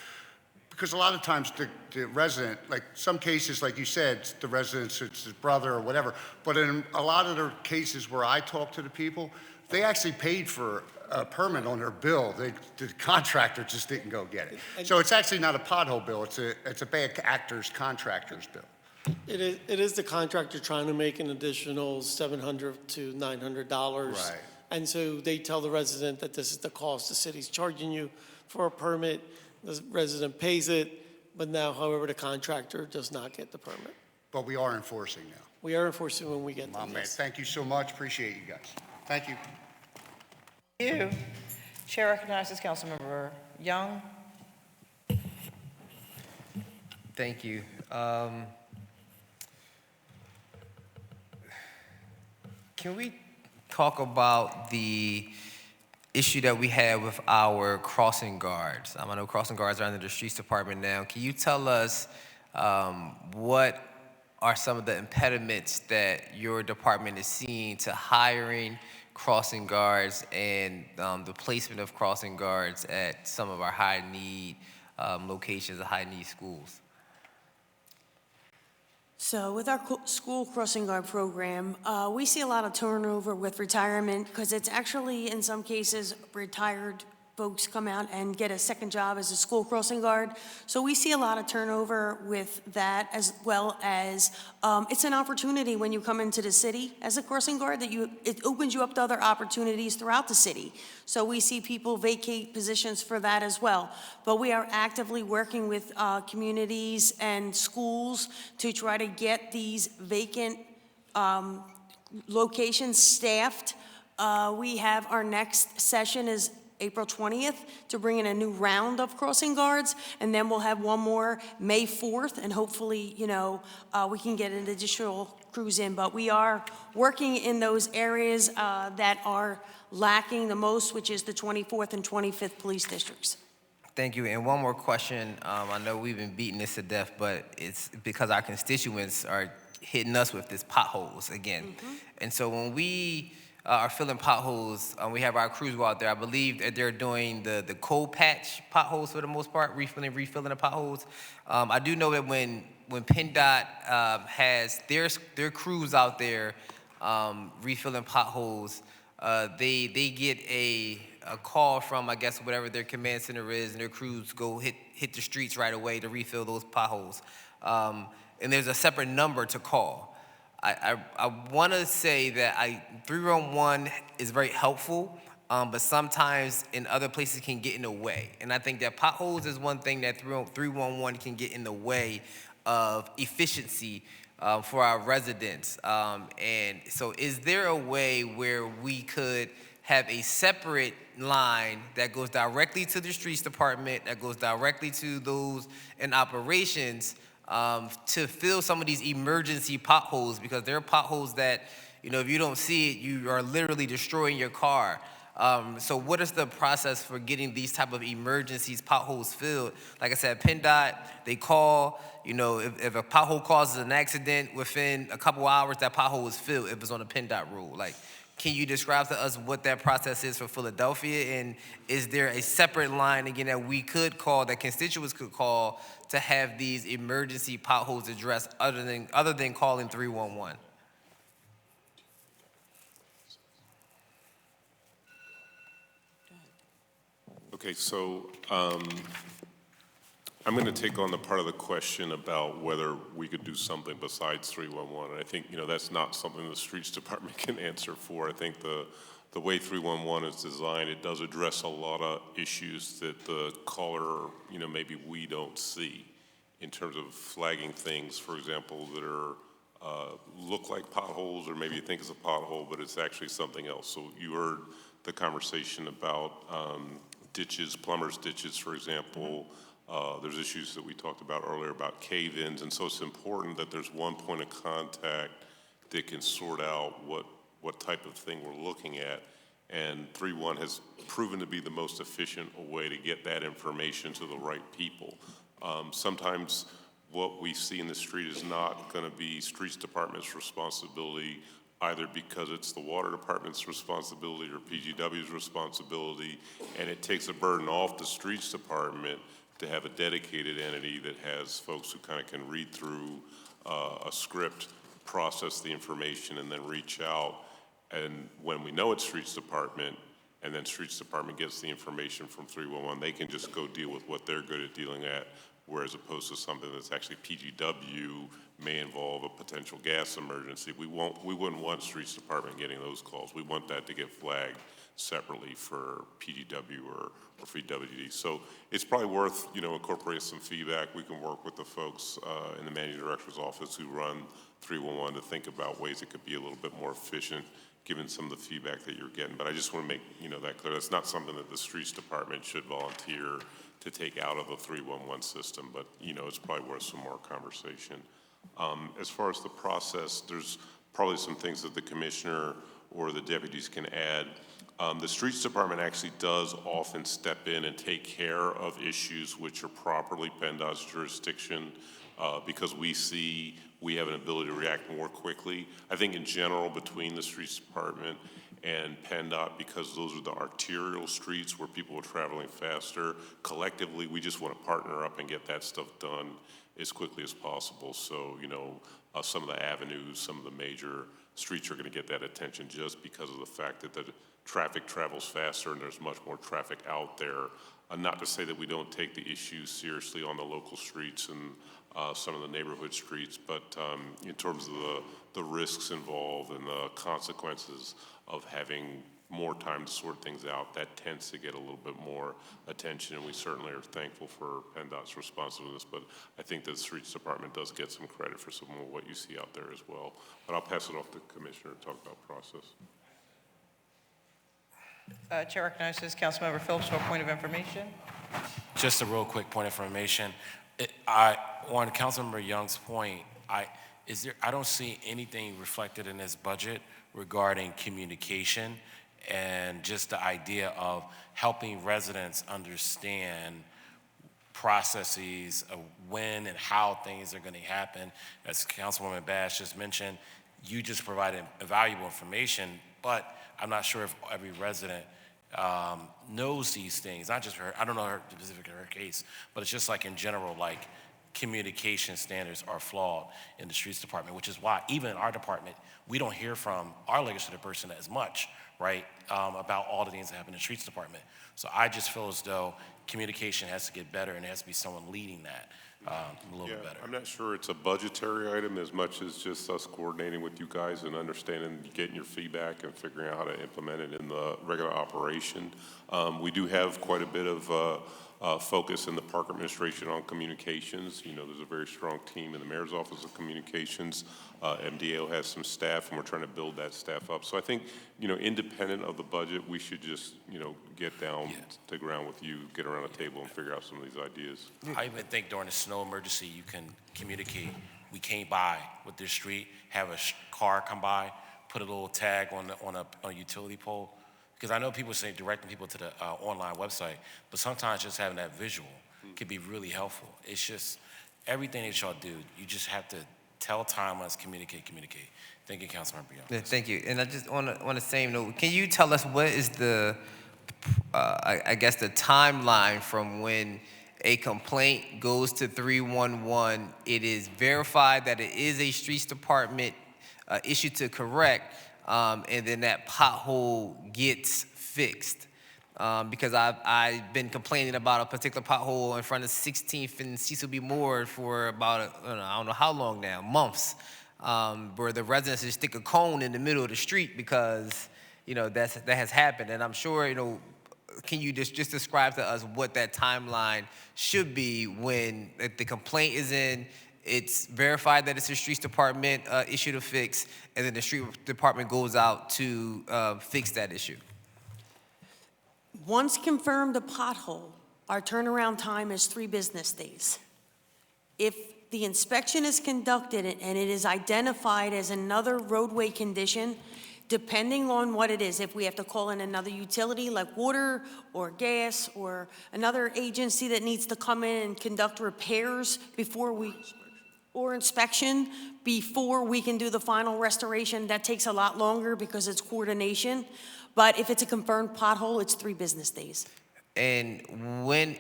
Because a lot of times the resident, like some cases, like you said, the resident, it's his brother or whatever, but in a lot of the cases where I talk to the people, they actually paid for a permit on their bill. The contractor just didn't go get it. So it's actually not a pothole bill, it's a bad actor's contractor's bill. It is the contractor trying to make an additional $700 to $900. Right. And so they tell the resident that this is the cost the city's charging you for a permit. The resident pays it, but now, however, the contractor does not get the permit. But we are enforcing now. We are enforcing when we get My them. man, Yes. thank you so much, appreciate you guys. Thank you. Thank you. Chair recognizes Councilmember Young. Thank you. Can we talk about the issue that we have with our crossing guards? I know crossing guards are under the Streets Department now. Can you tell us what are some of the impediments that your department is seeing to hiring crossing guards and the placement of crossing guards at some of our high-need locations, high-need schools? So with our school crossing guard program, we see a lot of turnover with retirement because it's actually, in some cases, retired folks come out and get a second job as a school crossing guard. So we see a lot of turnover with that, as well as it's an opportunity when you come into the city as a crossing guard that it opens you up to other opportunities throughout the city. So we see people vacate positions for that as well. But we are actively working with communities and schools to try to get these vacant locations staffed. We have our next session is April 20th to bring in a new round of crossing guards, and then we'll have one more May 4th, and hopefully, we can get an additional crews in. But we are working in those areas that are lacking the most, which is the 24th and 25th police districts. Thank you. And one more question. I know we've been beating this to death, but it's because our constituents are hitting us with this potholes again. Mm-hmm. And so when we are filling potholes, we have our crews go out there. I believe that they're doing the cold patch potholes for the most part, refilling the potholes. I do know that when PennDOT has their crews out there refilling potholes, they get a call from, I guess, whatever their command center is, and their crews go hit the streets right away to refill those potholes. And there's a separate number to call. I want to say that 311 is very helpful, but sometimes in other places can get in the way. And I think that potholes is one thing that 311 can get in the way of efficiency for our residents. And so is there a way where we could have a separate line that goes directly to the Streets Department, that goes directly to those in operations, to fill some of these emergency potholes, because there are potholes that, if you don't see it, you are literally destroying your car. So what is the process for getting these type of emergencies, potholes filled? Like I said, PennDOT, they call, if a pothole causes an accident, within a couple hours, that pothole is filled if it's on a PennDOT rule. Like, can you describe to us what that process is for Philadelphia? And is there a separate line, again, that we could call, that constituents could call to have these emergency potholes addressed other than calling 311? Okay, so I'm going to take on the part of the question about whether we could do something besides 311. And I think, that's not something the streets department can answer for. I think the way 311 is designed, it does address a lot of issues that the caller, maybe we don't see in terms of flagging things, for example, that are look like potholes, or maybe you think it's a pothole, but it's actually something else. So you heard the conversation about ditches, plumbers' ditches, for example. There's issues that we talked about earlier about cave-ins, and so it's important that there's one point of contact that can sort out what type of thing we're looking at. And 311 has proven to be the most efficient way to get that information to the right people. Sometimes what we see in the street is not going to be streets department's responsibility, either because it's the water department's responsibility or PGW's responsibility, and it takes a burden off the streets department to have a dedicated entity that has folks who kind of can read through a script, process the information, and then reach out. And when we know it's streets department, and then streets department gets the information from 311, they can just go deal with what they're good at dealing at, whereas opposed to something that's actually PGW may involve a potential gas emergency. We wouldn't want streets department getting those calls. We want that to get flagged separately for PGW or for EWD. So it's probably worth, incorporating some feedback. We can work with the folks in the managing director's office who run 311 to think about ways it could be a little bit more efficient, given some of the feedback that you're getting. But I just want to make, that clear. That's not something that the streets department should volunteer to take out of the 311 system, but, it's probably worth some more conversation. As far as the process, there's probably some things that the commissioner or the deputies can add. The streets department actually does often step in and take care of issues which are properly PennDOT's jurisdiction, because we have an ability to react more quickly. I think in general between the streets department and PennDOT, because those are the arterial streets where people are traveling faster, collectively we just want to partner up and get that stuff done as quickly as possible. So, some of the avenues, some of the major streets are going to get that attention just because of the fact that the traffic travels faster and there's much more traffic out there. Not to say that we don't take the issues seriously on the local streets and some of the neighborhood streets, but in terms of the risks involved and the consequences of having more time to sort things out, that tends to get a little bit more attention, and we certainly are thankful for PennDOT's response to this, but I think the streets department does get some credit for some of what you see out there as well. But I'll pass it off to the commissioner to talk about process. Chair recognizes Councilmember Phillips for a point of information. Just a real quick point of information. On Councilmember Young's point, I don't see anything reflected in this budget regarding communication and just the idea of helping residents understand processes of when and how things are going to happen. As Councilwoman Bash just mentioned, you just provided valuable information, but I'm not sure if every resident knows these things. Not just her, I don't know her specific her case, but it's just like in general, like communication standards are flawed in the streets department, which is why even in our department, we don't hear from our legislative person as much, right, about all the things that happen in the streets department. So I just feel as though communication has to get better, and there has to be someone leading that a little bit better. I'm not sure it's a budgetary item as much as just us coordinating with you guys and understanding, getting your feedback and figuring out how to implement it in the regular operation. We do have quite a bit of focus in the park administration on communications. There's a very strong team in the mayor's office of communications. MDO has some staff, and we're trying to build that staff up. So I think, independent of the budget, we should just, get down to ground with you, get around a table and figure out some of these ideas. I even think during a snow emergency, you can communicate. We came by with this street, have a car come by, put a little tag on a utility pole. Because I know people say directing people to the online website, but sometimes just having that visual could be really helpful. It's just everything that y'all do, you just have to tell timelines, communicate. Thank you, Councilmember Young. Yeah, thank you. And I just on the same note, can you tell us what is the, I guess the timeline from when a complaint goes to 311, it is verified that it is a streets department issue to correct, and then that pothole gets fixed? Because I've been complaining about a particular pothole in front of 16th and Cecil B. Moore for about, I don't know how long now, months, where the residents just stick a cone in the middle of the street because, that has happened. And I'm sure, can you just describe to us what that timeline should be when if the complaint is in, it's verified that it's a streets department issue to fix, and then the street department goes out to fix that issue? Once confirmed a pothole, our turnaround time is 3 business days. If the inspection is conducted and it is identified as another roadway condition, depending on what it is, if we have to call in another utility like water or gas or another agency that needs to come in and conduct repairs or inspection before we can do the final restoration, that takes a lot longer because it's coordination. But if it's a confirmed pothole, it's 3 business days. And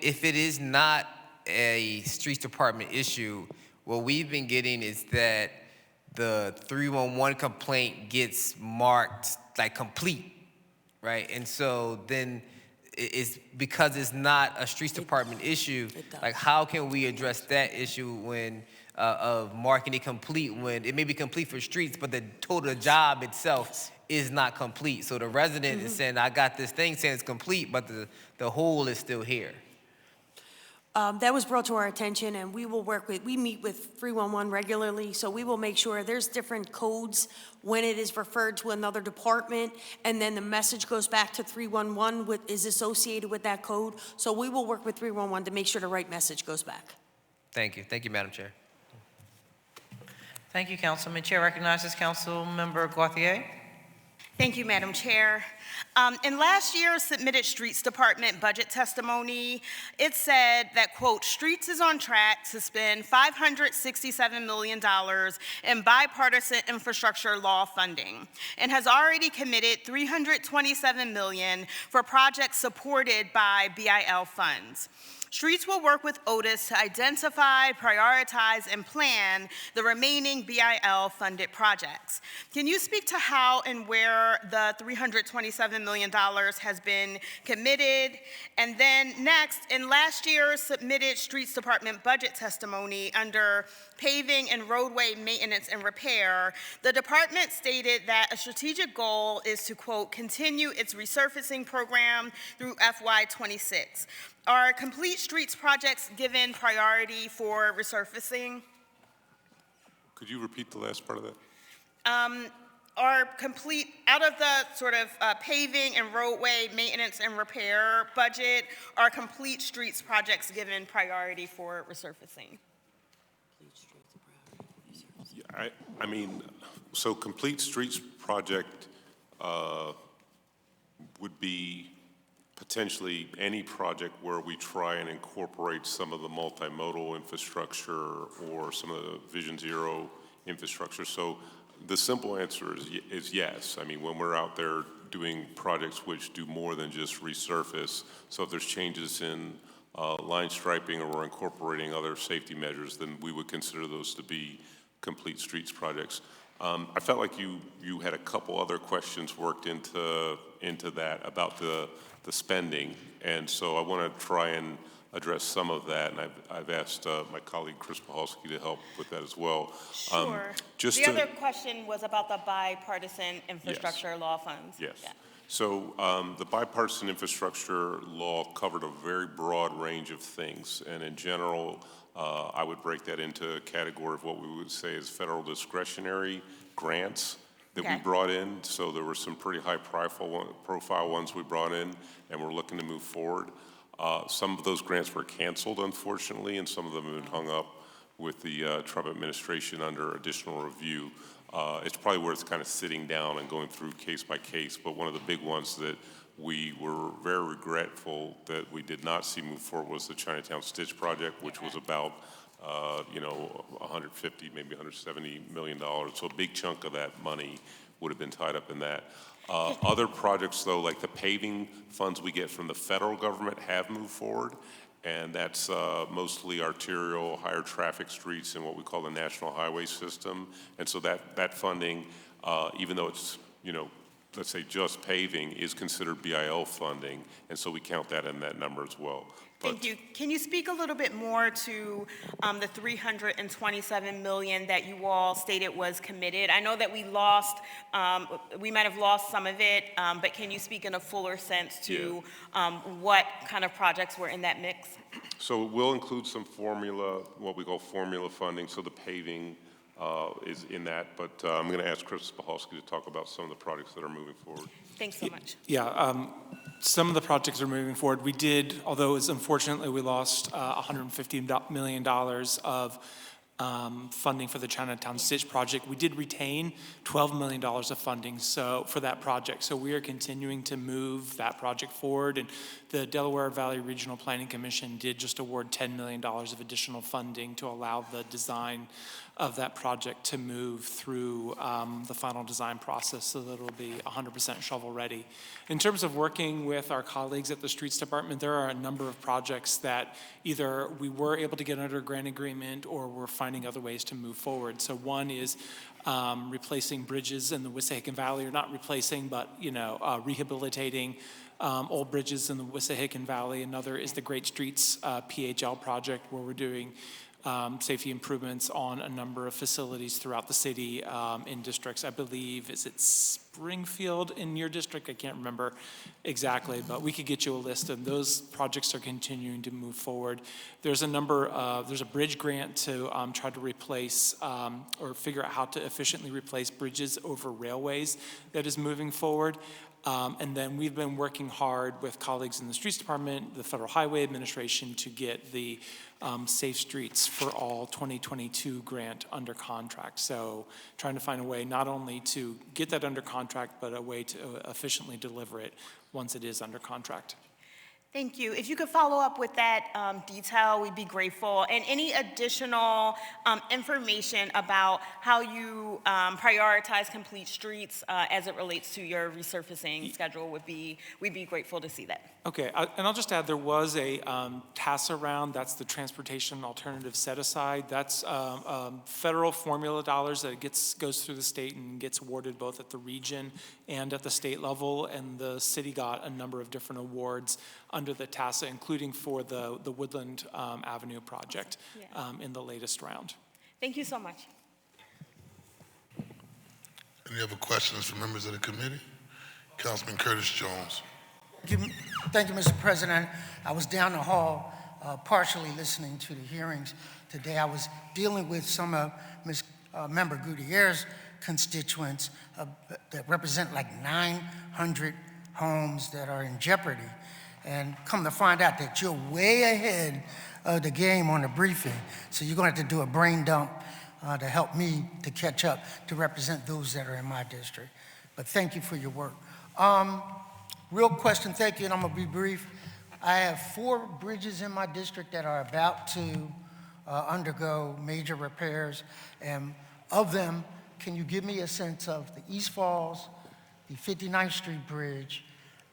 if it is not a streets department issue, what we've been getting is that the 311 complaint gets marked like complete, right? And so then it's because it's not a streets department issue, like how can we address that issue when of marking it complete when it may be complete for streets, but the total job itself is not complete. So the resident is saying, I got this thing saying it's complete, but the hole is still here. That was brought to our attention, and we meet with 311 regularly, so we will make sure there's different codes when it is referred to another department, and then the message goes back to 311 is associated with that code. So we will work with 311 to make sure the right message goes back. Thank you. Thank you, Madam Chair. Thank you, Councilman. Chair recognizes Councilmember Gauthier. Thank you, Madam Chair. In last year's submitted Streets Department budget testimony, it said that, quote, Streets is on track to spend $567 million in bipartisan infrastructure law funding and has already committed $327 million for projects supported by BIL funds. Streets will work with Otis to identify, prioritize, and plan the remaining BIL-funded projects. Can you speak to how and where the $327 million has been committed? And then next, in last year's submitted Streets Department budget testimony under Paving and Roadway Maintenance and Repair, the department stated that a strategic goal is to, quote, continue its resurfacing program through FY26. Are complete streets projects given priority for resurfacing? Could you repeat the last part of that? Are complete, out of the sort of paving and roadway maintenance and repair budget, are complete streets projects given priority for resurfacing? Yeah, I mean, so complete streets project would be potentially any project where we try and incorporate some of the multimodal infrastructure or some of the Vision Zero infrastructure. So the simple answer is yes. I mean, when we're out there doing projects which do more than just resurface, so if there's changes in line striping or we're incorporating other safety measures, then we would consider those to be complete streets projects. I felt like you had a couple other questions worked into that about the spending, and so I want to try and address some of that, and I've asked my colleague Chris Pahalski to help with that as well. Sure. The other question was about the bipartisan infrastructure law funds. Yes. Yeah. So the bipartisan infrastructure law covered a very broad range of things, and in general, I would break that into a category of what we would say is federal discretionary grants that we brought in. So there were some pretty high profile ones we brought in, and we're looking to move forward. Some of those grants were canceled, unfortunately, and some of them have been hung up with the Trump administration under additional review. It's probably worth kind of sitting down and going through case by case, but one of the big ones that we were very regretful that we did not see move forward was the Chinatown Stitch project, which was about, 150, maybe $170 million. So a big chunk of that money would have been tied up in that. Other projects, though, like the paving funds we get from the federal government have moved forward, and that's mostly arterial, higher traffic streets in what we call the National Highway System. And so that funding, even though it's, let's say just paving, is considered BIL funding, and so we count that in that number as well. Thank you. Can you speak a little bit more to the $327 million that you all stated was committed? I know that we might have lost some of it, but can you speak in a fuller sense to what kind of projects were in that mix? So we'll include some formula, what we call formula funding, so the paving is in that, but I'm going to ask Chris Spahalski to talk about some of the projects that are moving forward. Thanks so much. Yeah, some of the projects are moving forward. We did, although it's unfortunately we lost $150 million of funding for the Chinatown Stitch project. We did retain $12 million of funding for that project. So we are continuing to move that project forward. And the Delaware Valley Regional Planning Commission did just award $10 million of additional funding to allow the design of that project to move through the final design process so that it'll be 100% shovel ready. In terms of working with our colleagues at the Streets Department, there are a number of projects that either we were able to get under a grant agreement or we're finding other ways to move forward. So one is replacing bridges in the Wissahickon Valley, or not replacing, but rehabilitating old bridges in the Wissahickon Valley. Another is the Great Streets PHL project, where we're doing safety improvements on a number of facilities throughout the city in districts. I believe, is it Springfield in your district? I can't remember exactly, but we could get you a list, and those projects are continuing to move forward. There's a bridge grant to try to replace or figure out how to efficiently replace bridges over railways that is moving forward. And then we've been working hard with colleagues in the Streets Department, the Federal Highway Administration, to get the Safe Streets for All 2022 grant under contract. So trying to find a way not only to get that under contract, but a way to efficiently deliver it once it is under contract. Thank you. If you could follow up with that detail, we'd be grateful. And any additional information about how you prioritize complete streets as it relates to your resurfacing schedule we'd be grateful to see that. Okay, and I'll just add, there was a TASA round, that's the Transportation Alternative Set Aside. That's federal formula dollars that goes through the state and gets awarded both at the region and at the state level, and the city got a number of different awards under the TASA, including for the Woodland Avenue project in the latest round. Thank you so much. Any other questions from members of the committee? Councilman Curtis Jones. Thank you, Mr. President. I was down the hall partially listening to the hearings today. I was dealing with some of Member Gutierrez's constituents that represent like 900 homes that are in jeopardy. And come to find out that you're way ahead of the game on the briefing. So you're going to have to do a brain dump to help me to catch up to represent those that are in my district. But thank you for your work. Real question, thank you, and I'm gonna be brief. I have 4 bridges in my district that are about to undergo major repairs, and of them, can you give me a sense of the East Falls, the 59th Street Bridge,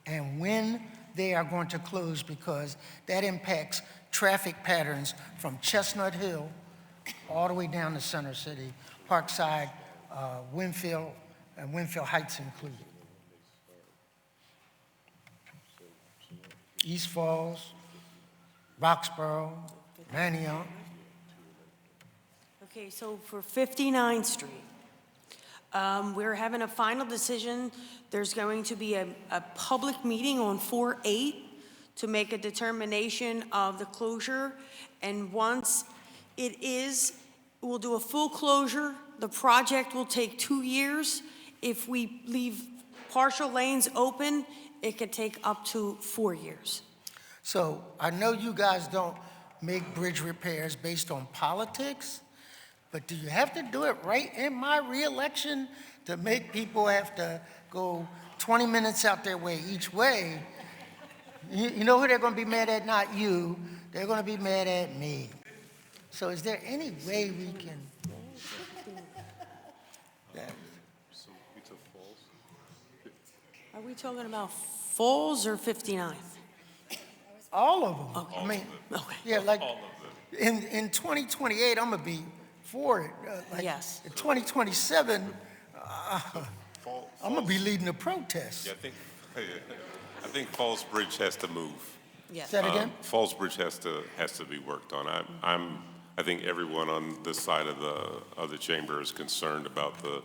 and when they are going to close, because that impacts traffic patterns from Chestnut Hill all the way down to Center City, Parkside, Winfield, and Winfield Heights included. East Falls, Roxborough, Manioc. Okay, so for 59th Street, we're having a final decision. There's going to be a public meeting on 4/8 to make a determination of the closure. And once we'll do a full closure. The project will take 2 years. If we leave partial lanes open, it could take up to 4 years. So I know you guys don't make bridge repairs based on politics, But do you have to do it right in my reelection to make people have to go 20 minutes out their way each way? You know who they're going to be mad at? Not you. They're going to be mad at me. So is there any way we can? Are we talking about Falls or 59th? All of them. Okay. I mean, Okay. yeah, like in 2028, I'm gonna be for it. Yes. In 2027, I'm gonna be leading the protest. Yeah, I think Falls Bridge has to move. Yes. Say that again? Falls Bridge has to be worked on. I think everyone on this side of the chamber is concerned about the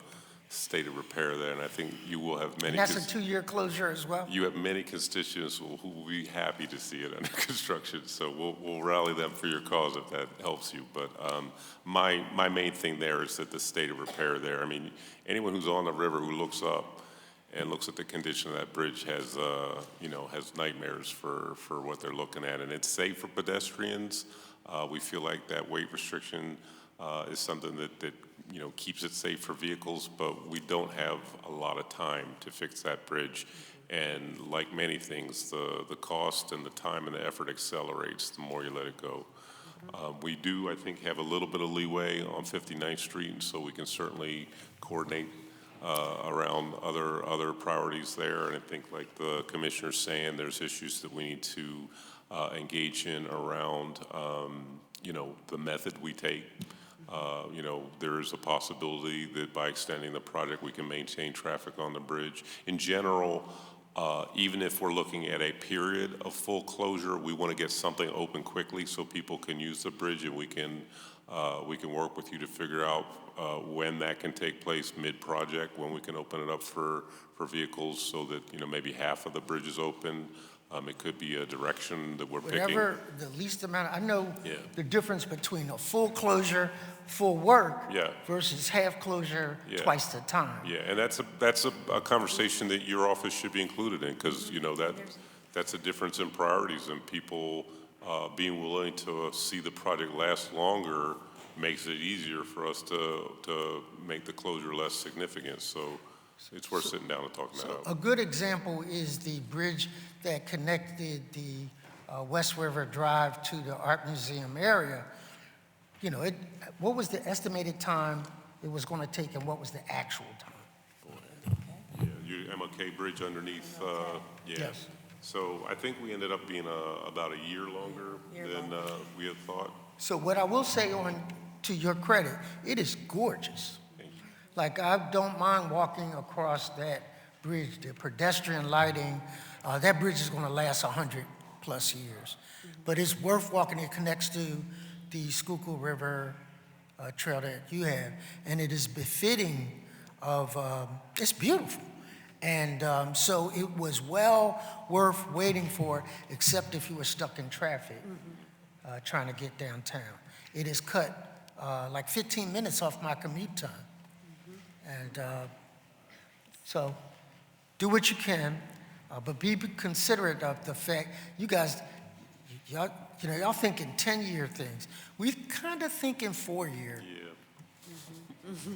state of repair there, and I think you will have many. And that's a 2-year closure as well? You have many constituents who will be happy to see it under construction, so we'll rally them for your cause if that helps you. But my main thing there is that the state of repair there. I mean, anyone who's on the river who looks up and looks at the condition of that bridge has nightmares for what they're looking at, and it's safe for pedestrians. We feel like that weight restriction is something that keeps it safe for vehicles, but we don't have a lot of time to fix that bridge. And like many things, the cost and the time and the effort accelerates the more you let it go. We do, I think, have a little bit of leeway on 59th Street, and so we can certainly coordinate around other priorities there. And I think, like the commissioner's saying, there's issues that we need to engage in around, the method we take. There is a possibility that by extending the project, we can maintain traffic on the bridge. In general, even if we're looking at a period of full closure, we want to get something open quickly so people can use the bridge, and we can work with you to figure out when that can take place mid-project, when we can open it up for vehicles so that, maybe half of the bridge is open. It could be a direction that we're picking. Whatever the least amount, I know Yeah. the difference between a full closure, full work Yeah. versus half closure Yeah. twice the time. Yeah, and that's a conversation that your office should be included in, because that's a difference in priorities, and people being willing to see the project last longer makes it easier for us to make the closure less significant. So it's worth sitting down and talking that out. A good example is the bridge that connected the West River Drive to the Art Museum area. What was the estimated time it was going to take, and what was the actual time? Yeah, your MLK Bridge underneath, yeah. Yes. So I think we ended up being about a year longer than we had thought. So what I will say to your credit, it is gorgeous. Like, I don't mind walking across that bridge, the pedestrian lighting. That bridge is going to last 100+ years. But it's worth walking. It connects to the Schuylkill River trail that you have. And it is befitting of, it's beautiful. And so it was well worth waiting for, except if you were stuck in traffic trying to get downtown. It has cut like 15 minutes off my commute time. And so do what you can, but be considerate of the fact, you guys, y'all thinking 10-year things. We kind of thinking 4-year. Yeah.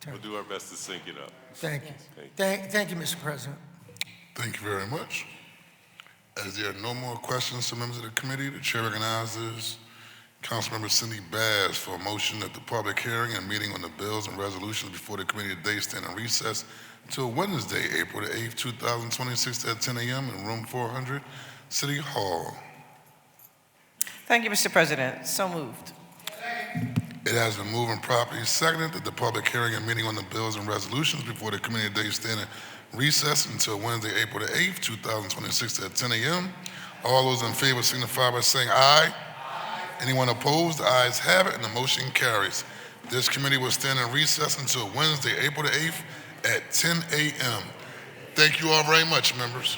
We'll do our best to sync it up. Thank you. Thank you, Mr. President. Thank you very much. As there are no more questions to members of the committee, the chair recognizes Councilmember Cindy Bass for a motion that the public hearing and meeting on the bills and resolutions before the committee today stand in recess until Wednesday, April the 8th, 2026 at 10 a.m. in room 400, City Hall. Thank you, Mr. President. So moved. It has been moved and properly seconded that the public hearing and meeting on the bills and resolutions before the committee today stand in recess until Wednesday, April the 8th, 2026 at 10 a.m. All those in favor signify by saying aye. Anyone opposed? The ayes have it, and the motion carries. This committee will stand in recess until Wednesday, April the 8th at 10 a.m. Thank you all very much, members.